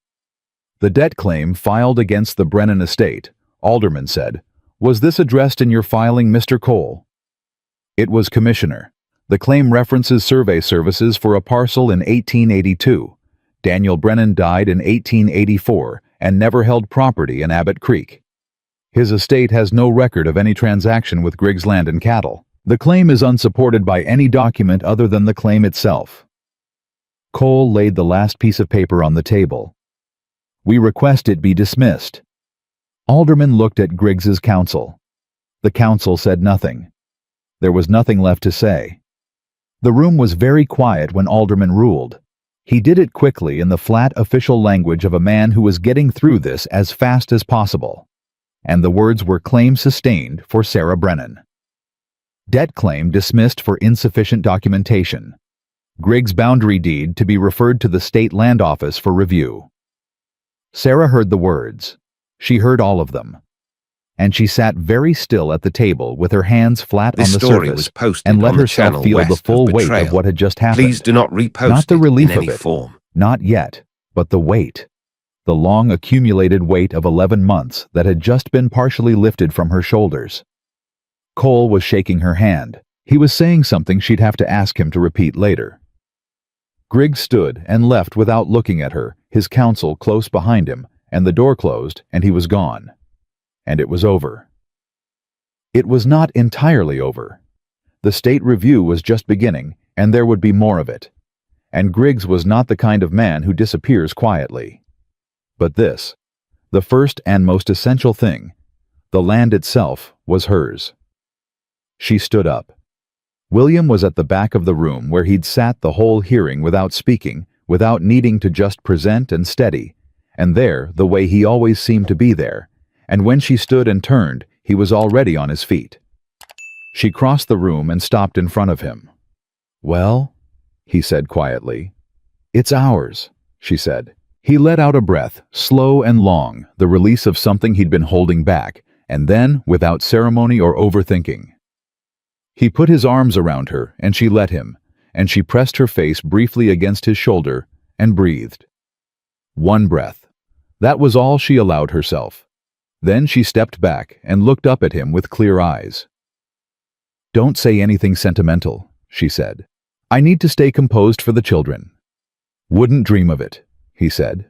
The debt claim filed against the Brennan estate, Alderman said, was this addressed in your filing, Mr. Cole? It was, Commissioner. The claim references survey services for a parcel in 1882. Daniel Brennan died in 1884 and never held property in Abbott Creek. His estate has no record of any transaction with Griggs Land and Cattle. The claim is unsupported by any document other than the claim itself. Cole laid the last piece of paper on the table. We request it be dismissed. Alderman looked at Griggs's counsel. The counsel said nothing. There was nothing left to say. The room was very quiet when Alderman ruled. He did it quickly in the flat official language of a man who was getting through this as fast as possible. And the words were claim sustained for Sarah Brennan. Debt claim dismissed for insufficient documentation. Griggs' boundary deed to be referred to the State Land Office for review. Sarah heard the words. She heard all of them. And she sat very still at the table with her hands flat on the surface and let herself feel the full weight of what had just happened. Please do not repost not the relief in any of it, form. Not yet, but the weight. The long accumulated weight of 11 months that had just been partially lifted from her shoulders. Cole was shaking her hand. He was saying something she'd have to ask him to repeat later. Griggs stood and left without looking at her, his counsel close behind him, and the door closed, and he was gone. And it was over. It was not entirely over. The state review was just beginning, and there would be more of it. And Griggs was not the kind of man who disappears quietly. But this, the first and most essential thing, the land itself, was hers. She stood up. William was at the back of the room where he'd sat the whole hearing without speaking, without needing to just present and steady, and there, the way he always seemed to be there, and when she stood and turned, he was already on his feet. She crossed the room and stopped in front of him. Well, he said quietly. It's ours, she said. He let out a breath, slow and long, the release of something he'd been holding back, and then, without ceremony or overthinking. He put his arms around her, and she let him, and she pressed her face briefly against his shoulder and breathed. One breath. That was all she allowed herself. Then she stepped back and looked up at him with clear eyes. "Don't say anything sentimental," she said. "I need to stay composed for the children." "Wouldn't dream of it," he said.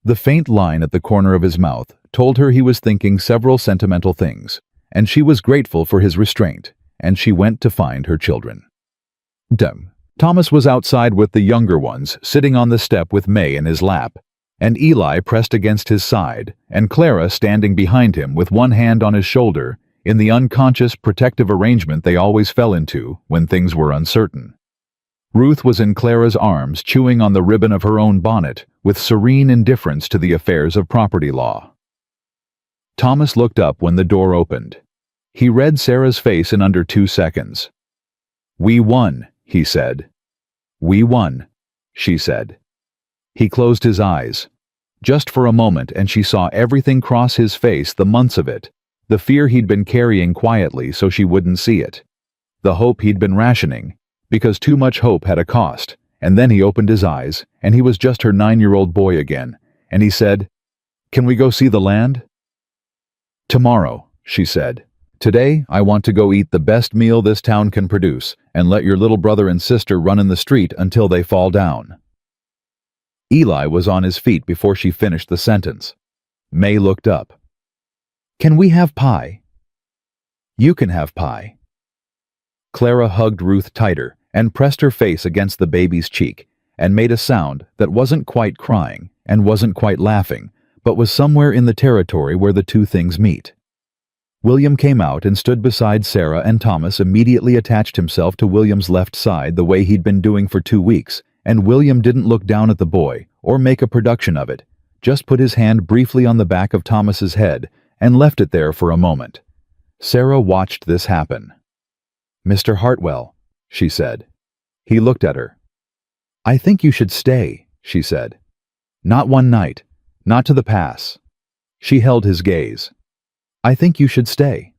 The faint line at the corner of his mouth told her he was thinking several sentimental things, and she was grateful for his restraint, and she went to find her children. Thomas was outside with the younger ones, sitting on the step with May in his lap, and Eli pressed against his side, and Clara standing behind him with one hand on his shoulder, in the unconscious protective arrangement they always fell into when things were uncertain. Ruth was in Clara's arms, chewing on the ribbon of her own bonnet, with serene indifference to the affairs of property law. Thomas looked up when the door opened. He read Sarah's face in under 2 seconds. "We won," he said. "We won," she said. He closed his eyes. Just for a moment, and she saw everything cross his face, the months of it, the fear he'd been carrying quietly so she wouldn't see it, the hope he'd been rationing, because too much hope had a cost. And then he opened his eyes, and he was just her 9-year-old boy again, and he said, "Can we go see the land?" "Tomorrow," she said. "Today, I want to go eat the best meal this town can produce, and let your little brother and sister run in the street until they fall down." Eli was on his feet before she finished the sentence. May looked up. "Can we have pie?" "You can have pie." Clara hugged Ruth tighter and pressed her face against the baby's cheek and made a sound that wasn't quite crying and wasn't quite laughing, but was somewhere in the territory where the two things meet. William came out and stood beside Sarah, and Thomas immediately attached himself to William's left side the way he'd been doing for 2 weeks, and William didn't look down at the boy or make a production of it, just put his hand briefly on the back of Thomas's head and left it there for a moment. Sarah watched this happen. "Mr. Hartwell," she said. He looked at her. "I think you should stay," she said. "Not one night, not to the pass." She held his gaze. "I think you should stay."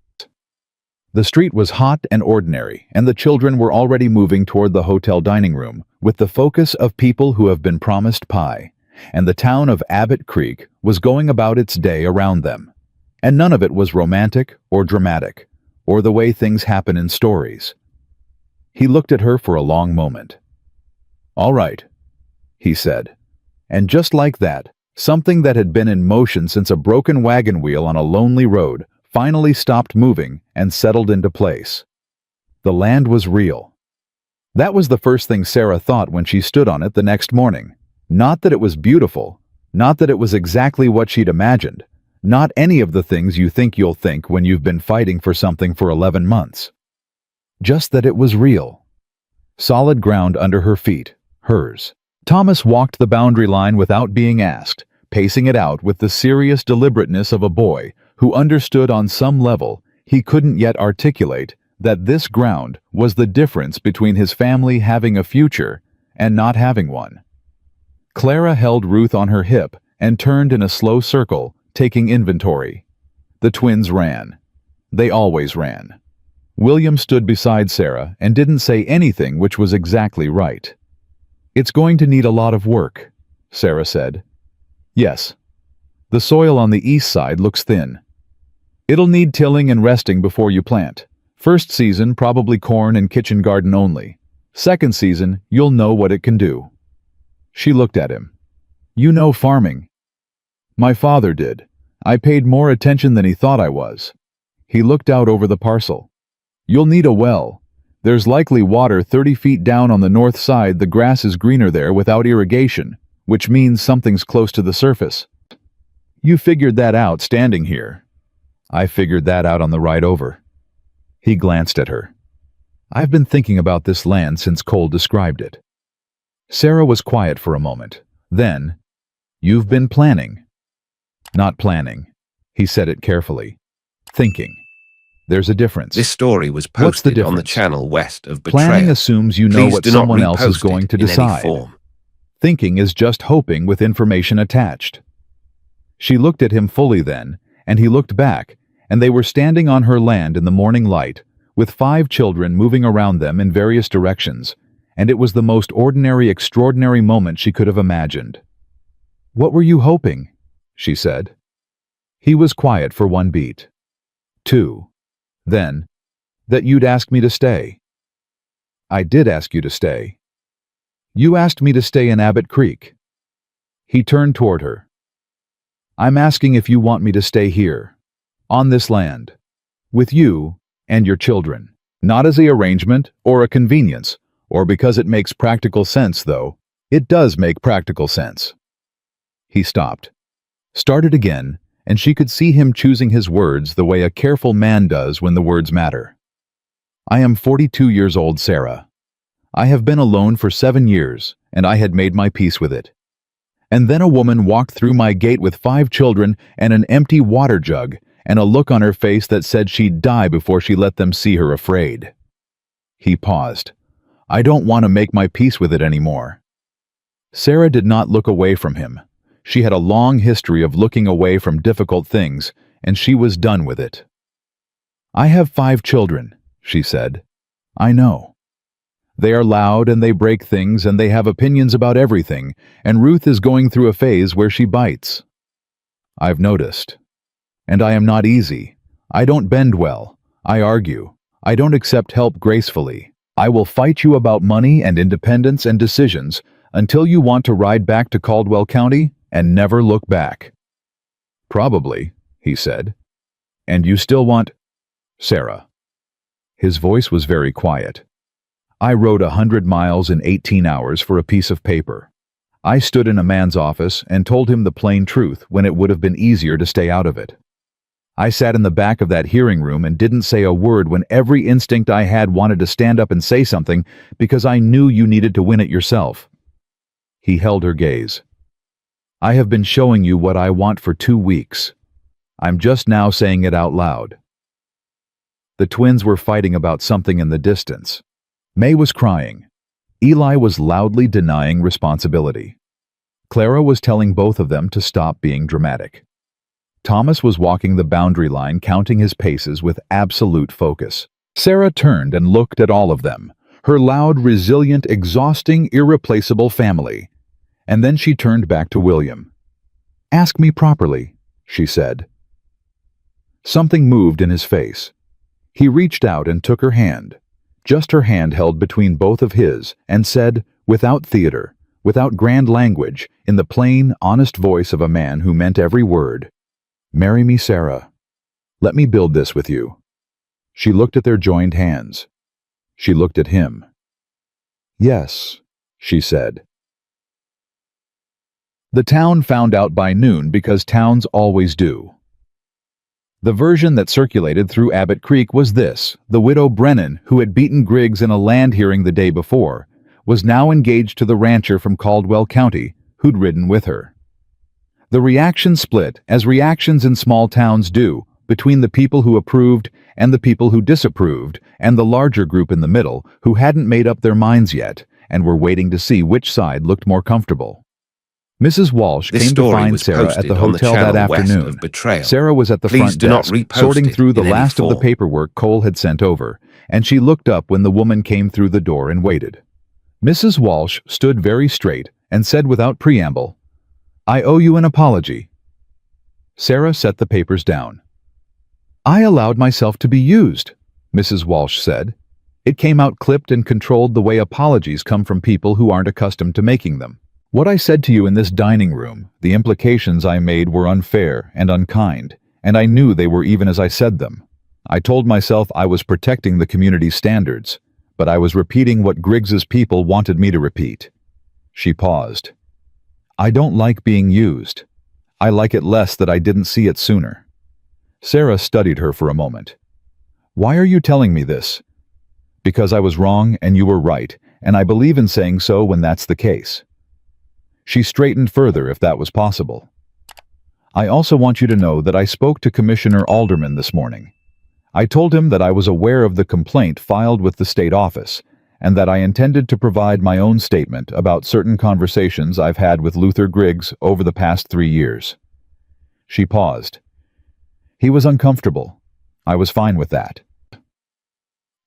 The street was hot and ordinary, and the children were already moving toward the hotel dining room, with the focus of people who have been promised pie, and the town of Abbott Creek was going about its day around them. And none of it was romantic or dramatic, or the way things happen in stories. He looked at her for a long moment. "All right," he said. And just like that, something that had been in motion since a broken wagon wheel on a lonely road finally stopped moving and settled into place. The land was real. That was the first thing Sarah thought when she stood on it the next morning. Not that it was beautiful, not that it was exactly what she'd imagined, not any of the things you think you'll think when you've been fighting for something for 11 months. Just that it was real. Solid ground under her feet, hers. Thomas walked the boundary line without being asked, pacing it out with the serious deliberateness of a boy who understood on some level, he couldn't yet articulate, that this ground was the difference between his family having a future and not having one. Clara held Ruth on her hip and turned in a slow circle, taking inventory. The twins ran. They always ran. William stood beside Sarah and didn't say anything, which was exactly right. "It's going to need a lot of work," Sarah said. "Yes. The soil on the east side looks thin. It'll need tilling and resting before you plant. First season, probably corn and kitchen garden only. Second season, you'll know what it can do." She looked at him. "You know farming." "My father did. I paid more attention than he thought I was." He looked out over the parcel. "You'll need a well. There's likely water 30 feet down on the north side. The grass is greener there without irrigation, which means something's close to the surface. You figured that out standing here." "I figured that out on the ride over." He glanced at her. "I've been thinking about this land since Cole described it." Sarah was quiet for a moment. Then, "You've been planning." "Not planning." He said it carefully. "Thinking. There's a difference." This story was What's the posted on the difference? channel west of Betrayal. Planning assumes you know Please what do not someone else is repost going it to in any decide. form. Thinking is just hoping with information attached. She looked at him fully then, and he looked back, and they were standing on her land in the morning light, with 5 children moving around them in various directions, and it was the most ordinary, extraordinary moment she could have imagined. "What were you hoping?" she said. He was quiet for 1 beat. 2. Then, "That you'd ask me to stay." "I did ask you to stay." "You asked me to stay in Abbott Creek." He turned toward her. "I'm asking if you want me to stay here, on this land, with you and your children. Not as an arrangement or a convenience, or because it makes practical sense, though. It does make practical sense." He stopped, started again, and she could see him choosing his words the way a careful man does when the words matter. "I am 42 years old, Sarah. I have been alone for 7 years, and I had made my peace with it. And then a woman walked through my gate with 5 children and an empty water jug, and a look on her face that said she'd die before she let them see her afraid." He paused. "I don't want to make my peace with it anymore." Sarah did not look away from him. She had a long history of looking away from difficult things, and she was done with it. "I have 5 children," she said. "I know. They are loud and they break things and they have opinions about everything, and Ruth is going through a phase where she bites. I've noticed. And I am not easy. I don't bend well. I argue. I don't accept help gracefully. I will fight you about money and independence and decisions until you want to ride back to Caldwell County and never look back." "Probably," he said. "And you still want—" "Sarah." His voice was very quiet. "I rode 100 miles in 18 hours for a piece of paper. I stood in a man's office and told him the plain truth when it would have been easier to stay out of it. I sat in the back of that hearing room and didn't say a word when every instinct I had wanted to stand up and say something because I knew you needed to win it yourself." He held her gaze. "I have been showing you what I want for 2 weeks. I'm just now saying it out loud." The twins were fighting about something in the distance. May was crying. Eli was loudly denying responsibility. Clara was telling both of them to stop being dramatic. Thomas was walking the boundary line, counting his paces with absolute focus. Sarah turned and looked at all of them, her loud, resilient, exhausting, irreplaceable family. And then she turned back to William. "Ask me properly," she said. Something moved in his face. He reached out and took her hand, just her hand held between both of his, and said, without theater, without grand language, in the plain, honest voice of a man who meant every word, "Marry me, Sarah. Let me build this with you." She looked at their joined hands. She looked at him. "Yes," she said. The town found out by noon because towns always do. The version that circulated through Abbott Creek was this: the widow Brennan, who had beaten Griggs in a land hearing the day before, was now engaged to the rancher from Caldwell County, who'd ridden with her. The reaction split, as reactions in small towns do, between the people who approved and the people who disapproved, and the larger group in the middle, who hadn't made up their minds yet, and were waiting to see which side looked more comfortable. Mrs. Walsh came to find Sarah at the hotel that afternoon. Sarah was at the front desk, sorting through the last of the paperwork Cole had sent over, and she looked up when the woman came through the door and waited. Mrs. Walsh stood very straight and said without preamble, "I owe you an apology." Sarah set the papers down. "I allowed myself to be used," Mrs. Walsh said. It came out clipped and controlled the way apologies come from people who aren't accustomed to making them. "What I said to you in this dining room, the implications I made were unfair and unkind, and I knew they were even as I said them. I told myself I was protecting the community's standards, but I was repeating what Griggs's people wanted me to repeat." She paused. "I don't like being used. I like it less that I didn't see it sooner." Sarah studied her for a moment. "Why are you telling me this?" "Because I was wrong and you were right, and I believe in saying so when that's the case." She straightened further if that was possible. "I also want you to know that I spoke to Commissioner Alderman this morning. I told him that I was aware of the complaint filed with the state office, and that I intended to provide my own statement about certain conversations I've had with Luther Griggs over the past 3 years. She paused. He was uncomfortable. I was fine with that.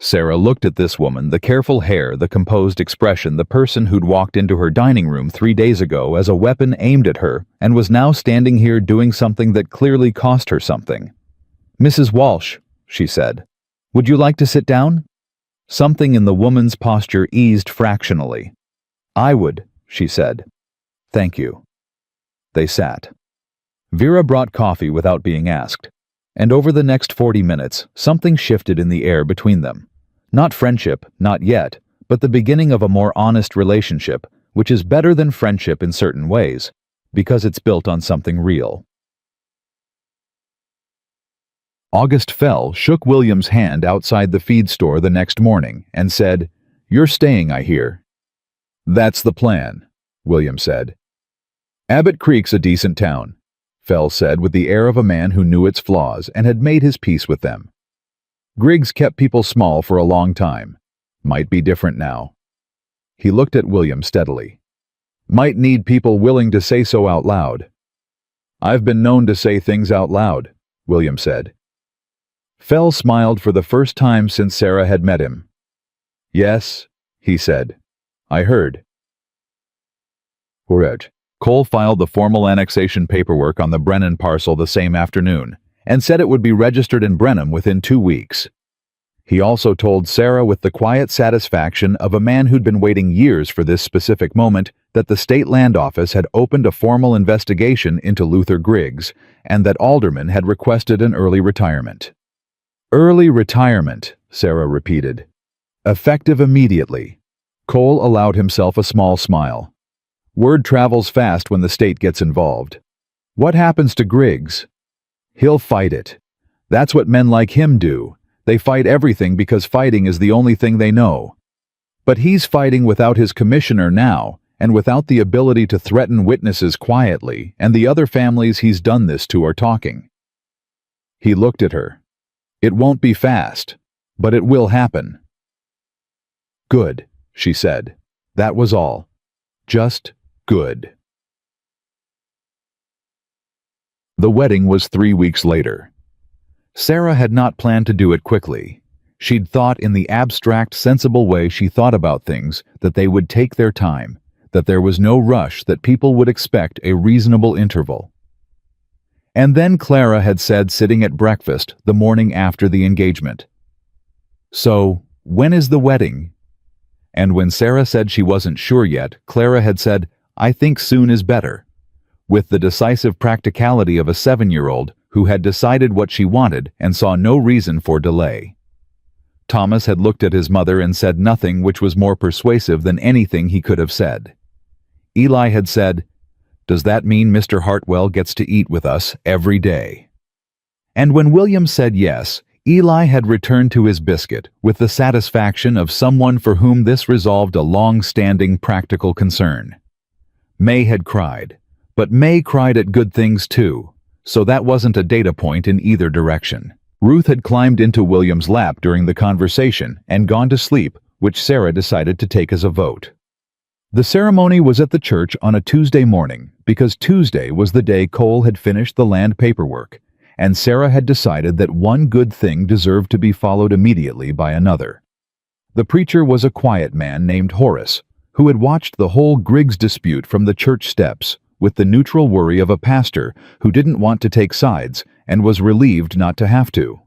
Sarah looked at this woman, the careful hair, the composed expression, the person who'd walked into her dining room 3 days ago as a weapon aimed at her and was now standing here doing something that clearly cost her something. "Mrs. Walsh," she said, "would you like to sit down?" Something in the woman's posture eased fractionally. "I would," she said. "Thank you." They sat. Vera brought coffee without being asked, and over the next 40 minutes, something shifted in the air between them. Not friendship, not yet, but the beginning of a more honest relationship, which is better than friendship in certain ways, because it's built on something real. August Fell shook William's hand outside the feed store the next morning and said, "You're staying, I hear." "That's the plan," William said. "Abbott Creek's a decent town," Fell said with the air of a man who knew its flaws and had made his peace with them. "Griggs kept people small for a long time. Might be different now." He looked at William steadily. "Might need people willing to say so out loud." "I've been known to say things out loud," William said. Fell smiled for the first time since Sarah had met him. "Yes," he said. "I heard." Correct. Cole filed the formal annexation paperwork on the Brennan parcel the same afternoon and said it would be registered in Brenham within 2 weeks. He also told Sarah with the quiet satisfaction of a man who'd been waiting years for this specific moment that the State Land Office had opened a formal investigation into Luther Griggs and that Alderman had requested an early retirement. "Early retirement," Sarah repeated. "Effective immediately." Cole allowed himself a small smile. "Word travels fast when the state gets involved. What happens to Griggs?" "He'll fight it. That's what men like him do. They fight everything because fighting is the only thing they know. But he's fighting without his commissioner now, and without the ability to threaten witnesses quietly, and the other families he's done this to are talking." He looked at her. "It won't be fast, but it will happen." "Good," she said. That was all. Just good. The wedding was 3 weeks later. Sarah had not planned to do it quickly. She'd thought in the abstract, sensible way she thought about things that they would take their time, that there was no rush, that people would expect a reasonable interval. And then Clara had said, sitting at breakfast the morning after the engagement, "So, when is the wedding?" And when Sarah said she wasn't sure yet, Clara had said, "I think soon is better," with the decisive practicality of a 7-year-old who had decided what she wanted and saw no reason for delay. Thomas had looked at his mother and said nothing which was more persuasive than anything he could have said. Eli had said, "Does that mean Mr. Hartwell gets to eat with us every day?" And when William said yes, Eli had returned to his biscuit with the satisfaction of someone for whom this resolved a long-standing practical concern. May had cried, but May cried at good things too, so that wasn't a data point in either direction. Ruth had climbed into William's lap during the conversation and gone to sleep, which Sarah decided to take as a vote. The ceremony was at the church on a Tuesday morning because Tuesday was the day Cole had finished the land paperwork, and Sarah had decided that one good thing deserved to be followed immediately by another. The preacher was a quiet man named Horace, who had watched the whole Griggs dispute from the church steps with the neutral worry of a pastor who didn't want to take sides and was relieved not to have to.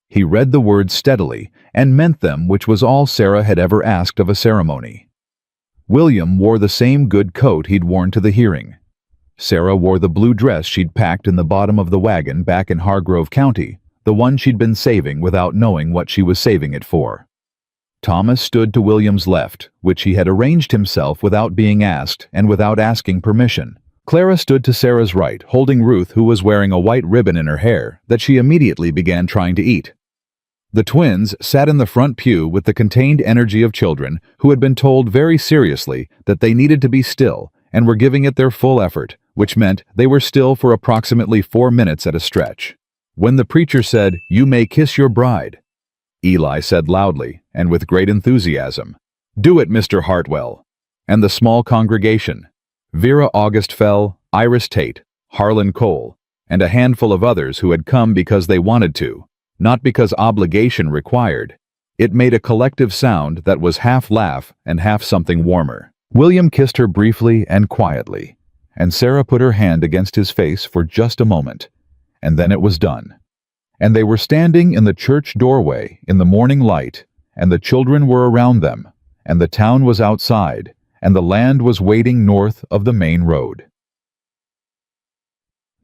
He read the words steadily and meant them, which was all Sarah had ever asked of a ceremony. William wore the same good coat he'd worn to the hearing. Sarah wore the blue dress she'd packed in the bottom of the wagon back in Hargrove County, the one she'd been saving without knowing what she was saving it for. Thomas stood to William's left, which he had arranged himself without being asked and without asking permission. Clara stood to Sarah's right, holding Ruth, who was wearing a white ribbon in her hair that she immediately began trying to eat. The twins sat in the front pew with the contained energy of children who had been told very seriously that they needed to be still and were giving it their full effort, which meant they were still for approximately 4 minutes at a stretch. When the preacher said, "You may kiss your bride," Eli said loudly and with great enthusiasm. "Do it, Mr. Hartwell." And the small congregation, Vera August Fell, Iris Tate, Harlan Cole, and a handful of others who had come because they wanted to, not because obligation required. It made a collective sound that was half laugh and half something warmer. William kissed her briefly and quietly, and Sarah put her hand against his face for just a moment, and then it was done. And they were standing in the church doorway in the morning light, and the children were around them, and the town was outside, and the land was waiting north of the main road.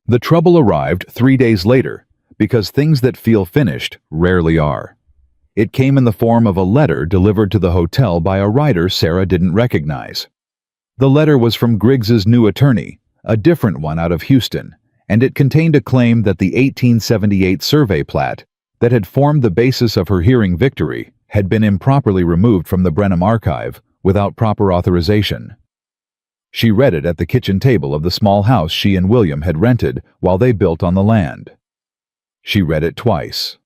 The trouble arrived 3 days later, because things that feel finished rarely are. It came in the form of a letter delivered to the hotel by a writer Sarah didn't recognize. The letter was from Griggs's new attorney, a different one out of Houston, and it contained a claim that the 1878 survey plat that had formed the basis of her hearing victory had been improperly removed from the Brenham archive without proper authorization. She read it at the kitchen table of the small house she and William had rented while they built on the land. She read it twice.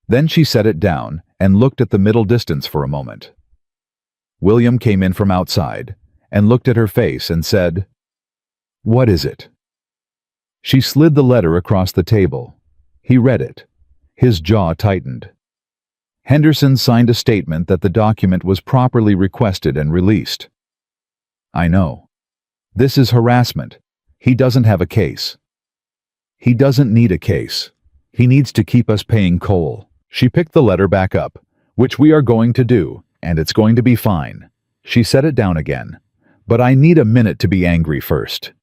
Then she set it down and looked at the middle distance for a moment. William came in from outside and looked at her face and said, "What is it?" She slid the letter across the table. He read it. His jaw tightened. Henderson signed a statement that the document was properly requested and released. "I know. This is harassment. He doesn't have a case." "He doesn't need a case. He needs to keep us paying Cole." She picked the letter back up, "Which we are going to do, and it's going to be fine." She set it down again. "But I need a minute to be angry first."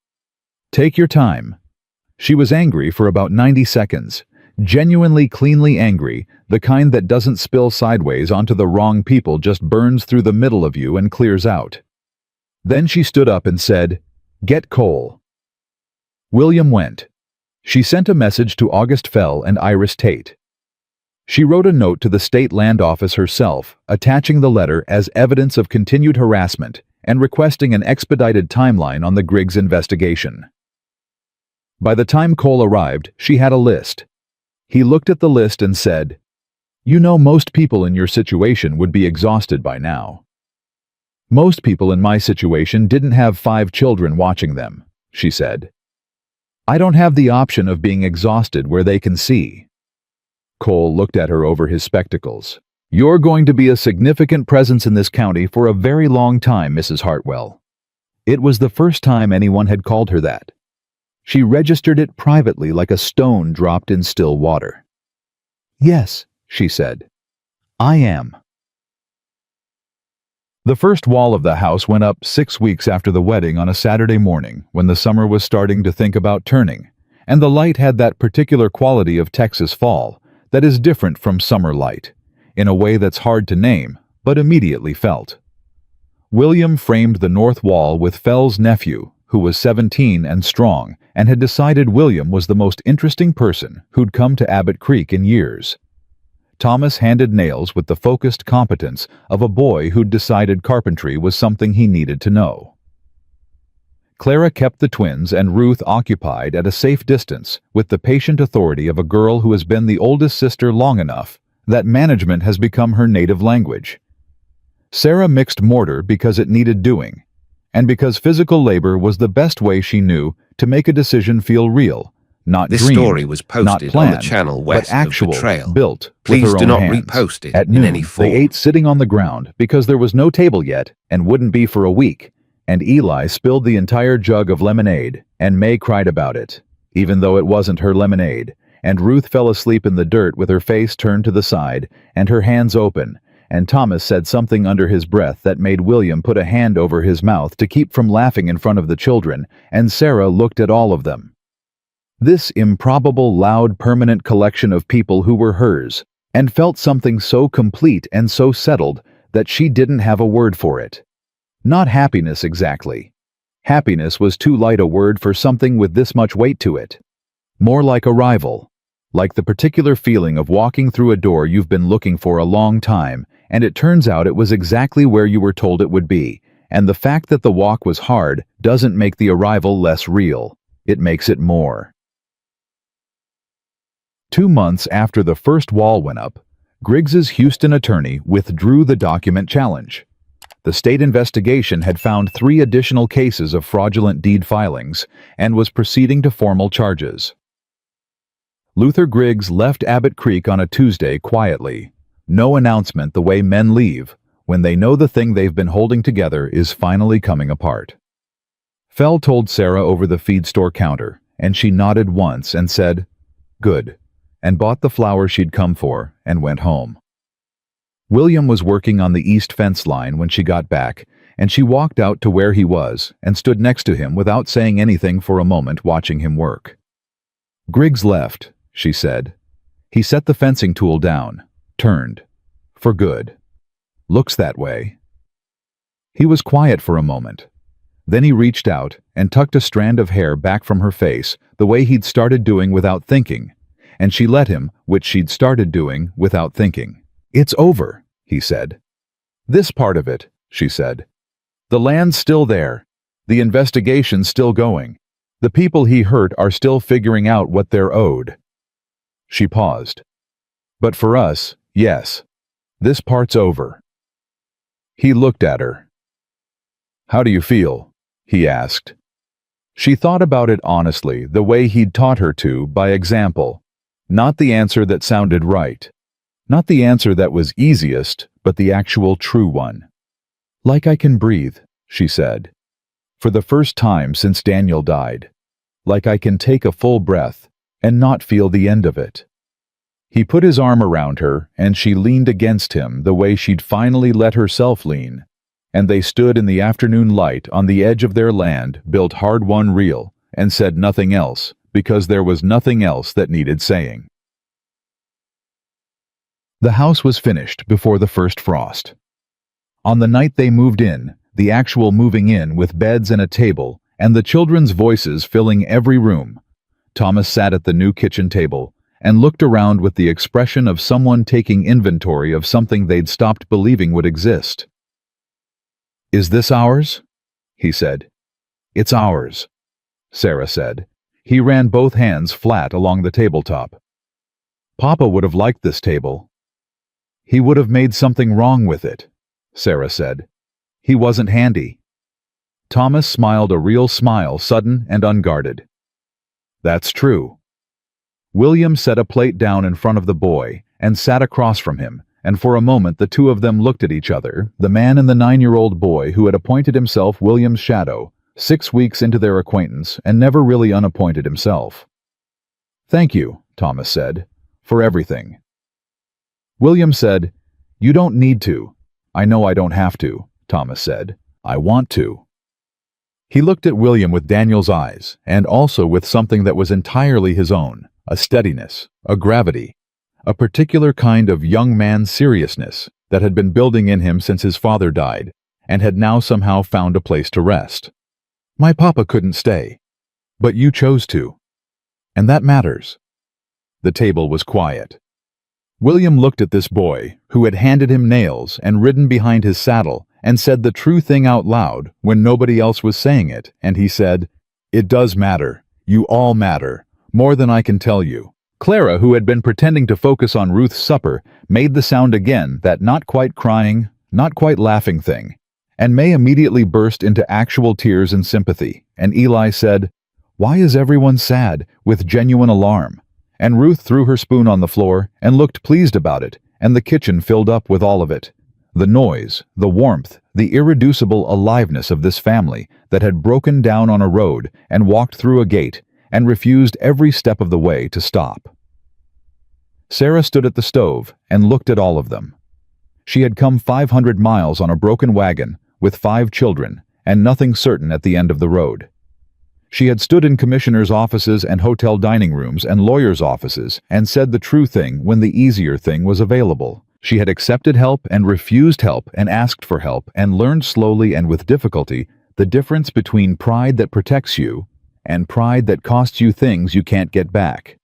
"Take your time." She was angry for about 90 seconds, genuinely cleanly angry, the kind that doesn't spill sideways onto the wrong people, just burns through the middle of you and clears out. Then she stood up and said, "Get Cole." William went. She sent a message to August Fell and Iris Tate. She wrote a note to the state land office herself, attaching the letter as evidence of continued harassment and requesting an expedited timeline on the Griggs investigation. By the time Cole arrived, she had a list. He looked at the list and said, "You know, most people in your situation would be exhausted by now." "Most people in my situation didn't have 5 children watching them," she said. "I don't have the option of being exhausted where they can see." Cole looked at her over his spectacles. "You're going to be a significant presence in this county for a very long time, Mrs. Hartwell." It was the first time anyone had called her that. She registered it privately like a stone dropped in still water. "Yes," she said. "I am." The first wall of the house went up 6 weeks after the wedding on a Saturday morning when the summer was starting to think about turning, and the light had that particular quality of Texas fall that is different from summer light, in a way that's hard to name, but immediately felt. William framed the north wall with Fell's nephew, who was 17 and strong, and had decided William was the most interesting person who'd come to Abbott Creek in years. Thomas handed nails with the focused competence of a boy who'd decided carpentry was something he needed to know. Clara kept the twins and Ruth occupied at a safe distance with the patient authority of a girl who has been the oldest sister long enough that management has become her native language. Sarah mixed mortar because it needed doing, and because physical labor was the best way she knew to make a decision feel real, not This dreamed, story was posted not planned, on the channel but west actual, of the trail. built Please with her do own not hands. repost it At in noon, any form. they ate sitting on the ground because there was no table yet and wouldn't be for a week, and Eli spilled the entire jug of lemonade, and May cried about it, even though it wasn't her lemonade, and Ruth fell asleep in the dirt with her face turned to the side and her hands open, and Thomas said something under his breath that made William put a hand over his mouth to keep from laughing in front of the children, and Sarah looked at all of them. This improbable, loud, permanent collection of people who were hers, and felt something so complete and so settled that she didn't have a word for it. Not happiness exactly. Happiness was too light a word for something with this much weight to it. More like arrival. Like the particular feeling of walking through a door you've been looking for a long time, and it turns out it was exactly where you were told it would be, and the fact that the walk was hard doesn't make the arrival less real. It makes it more. 2 months after the first wall went up, Griggs's Houston attorney withdrew the document challenge. The state investigation had found 3 additional cases of fraudulent deed filings and was proceeding to formal charges. Luther Griggs left Abbott Creek on a Tuesday quietly. No announcement, the way men leave when they know the thing they've been holding together is finally coming apart. Fell told Sarah over the feed store counter, and she nodded once and said, "Good," and bought the flour she'd come for and went home. William was working on the east fence line when she got back, and she walked out to where he was and stood next to him without saying anything for a moment, watching him work. "Griggs left," she said. He set the fencing tool down, turned. "For good. Looks that way." He was quiet for a moment. Then he reached out and tucked a strand of hair back from her face, the way he'd started doing without thinking, and she let him, which she'd started doing without thinking. "It's over," he said. "This part of it," she said. "The land's still there. The investigation's still going. The people he hurt are still figuring out what they're owed." She paused. "But for us, yes. This part's over." He looked at her. "How do you feel?" he asked. She thought about it honestly, the way he'd taught her to, by example. Not the answer that sounded right. Not the answer that was easiest, but the actual true one. "Like I can breathe," she said. "For the first time since Daniel died. Like I can take a full breath and not feel the end of it." He put his arm around her, and she leaned against him the way she'd finally let herself lean, and they stood in the afternoon light on the edge of their land, built hard-won real, and said nothing else, because there was nothing else that needed saying. The house was finished before the first frost. On the night they moved in, the actual moving in with beds and a table, and the children's voices filling every room, Thomas sat at the new kitchen table and looked around with the expression of someone taking inventory of something they'd stopped believing would exist. "Is this ours?" he said. "It's ours," Sarah said. He ran both hands flat along the tabletop. "Papa would have liked this table." "He would have made something wrong with it," Sarah said. "He wasn't handy." Thomas smiled a real smile, sudden and unguarded. "That's true." William set a plate down in front of the boy and sat across from him, and for a moment the two of them looked at each other, the man and the 9-year-old boy who had appointed himself William's shadow, 6 weeks into their acquaintance, and never really unappointed himself. "Thank you," Thomas said, "for everything." William said, "You don't need to." "I know I don't have to," Thomas said. "I want to." He looked at William with Daniel's eyes, and also with something that was entirely his own, a steadiness, a gravity, a particular kind of young man seriousness that had been building in him since his father died, and had now somehow found a place to rest. "My papa couldn't stay. But you chose to. And that matters." The table was quiet. William looked at this boy, who had handed him nails and ridden behind his saddle, and said the true thing out loud when nobody else was saying it, and he said, "It does matter. You all matter. More than I can tell you." Clara, who had been pretending to focus on Ruth's supper, made the sound again, that not quite crying, not quite laughing thing, and May immediately burst into actual tears and sympathy, and Eli said, "Why is everyone sad?" with genuine alarm, and Ruth threw her spoon on the floor and looked pleased about it, and the kitchen filled up with all of it. The noise, the warmth, the irreducible aliveness of this family that had broken down on a road and walked through a gate and refused every step of the way to stop. Sarah stood at the stove and looked at all of them. She had come 500 miles on a broken wagon with 5 children and nothing certain at the end of the road. She had stood in commissioners' offices and hotel dining rooms and lawyers' offices and said the true thing when the easier thing was available. She had accepted help and refused help and asked for help and learned slowly and with difficulty the difference between pride that protects you and pride that costs you things you can't get back.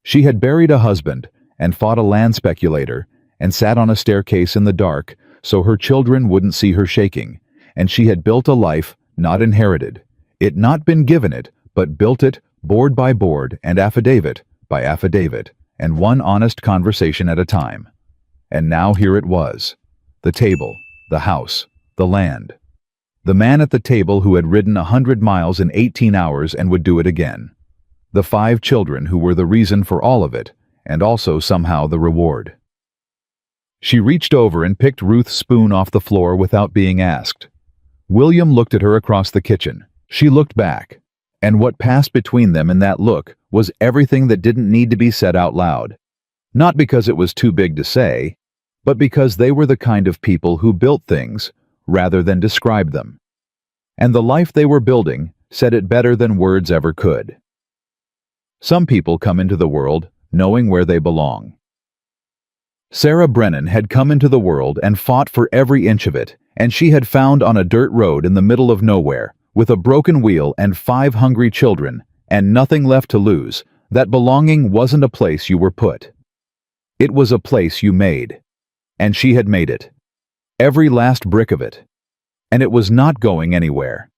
She had buried a husband and fought a land speculator and sat on a staircase in the dark so her children wouldn't see her shaking, and she had built a life not inherited. It not been given it, but built it board by board and affidavit by affidavit, and one honest conversation at a time. And now here it was. The table, the house, the land. The man at the table who had ridden 100 miles in 18 hours and would do it again. The 5 children who were the reason for all of it, and also somehow the reward. She reached over and picked Ruth's spoon off the floor without being asked. William looked at her across the kitchen. She looked back. And what passed between them in that look was everything that didn't need to be said out loud. Not because it was too big to say, but because they were the kind of people who built things rather than described them. And the life they were building said it better than words ever could. Some people come into the world knowing where they belong. Sarah Brennan had come into the world and fought for every inch of it, and she had found on a dirt road in the middle of nowhere, with a broken wheel and 5 hungry children, and nothing left to lose, that belonging wasn't a place you were put. It was a place you made. And she had made it. Every last brick of it. And it was not going anywhere.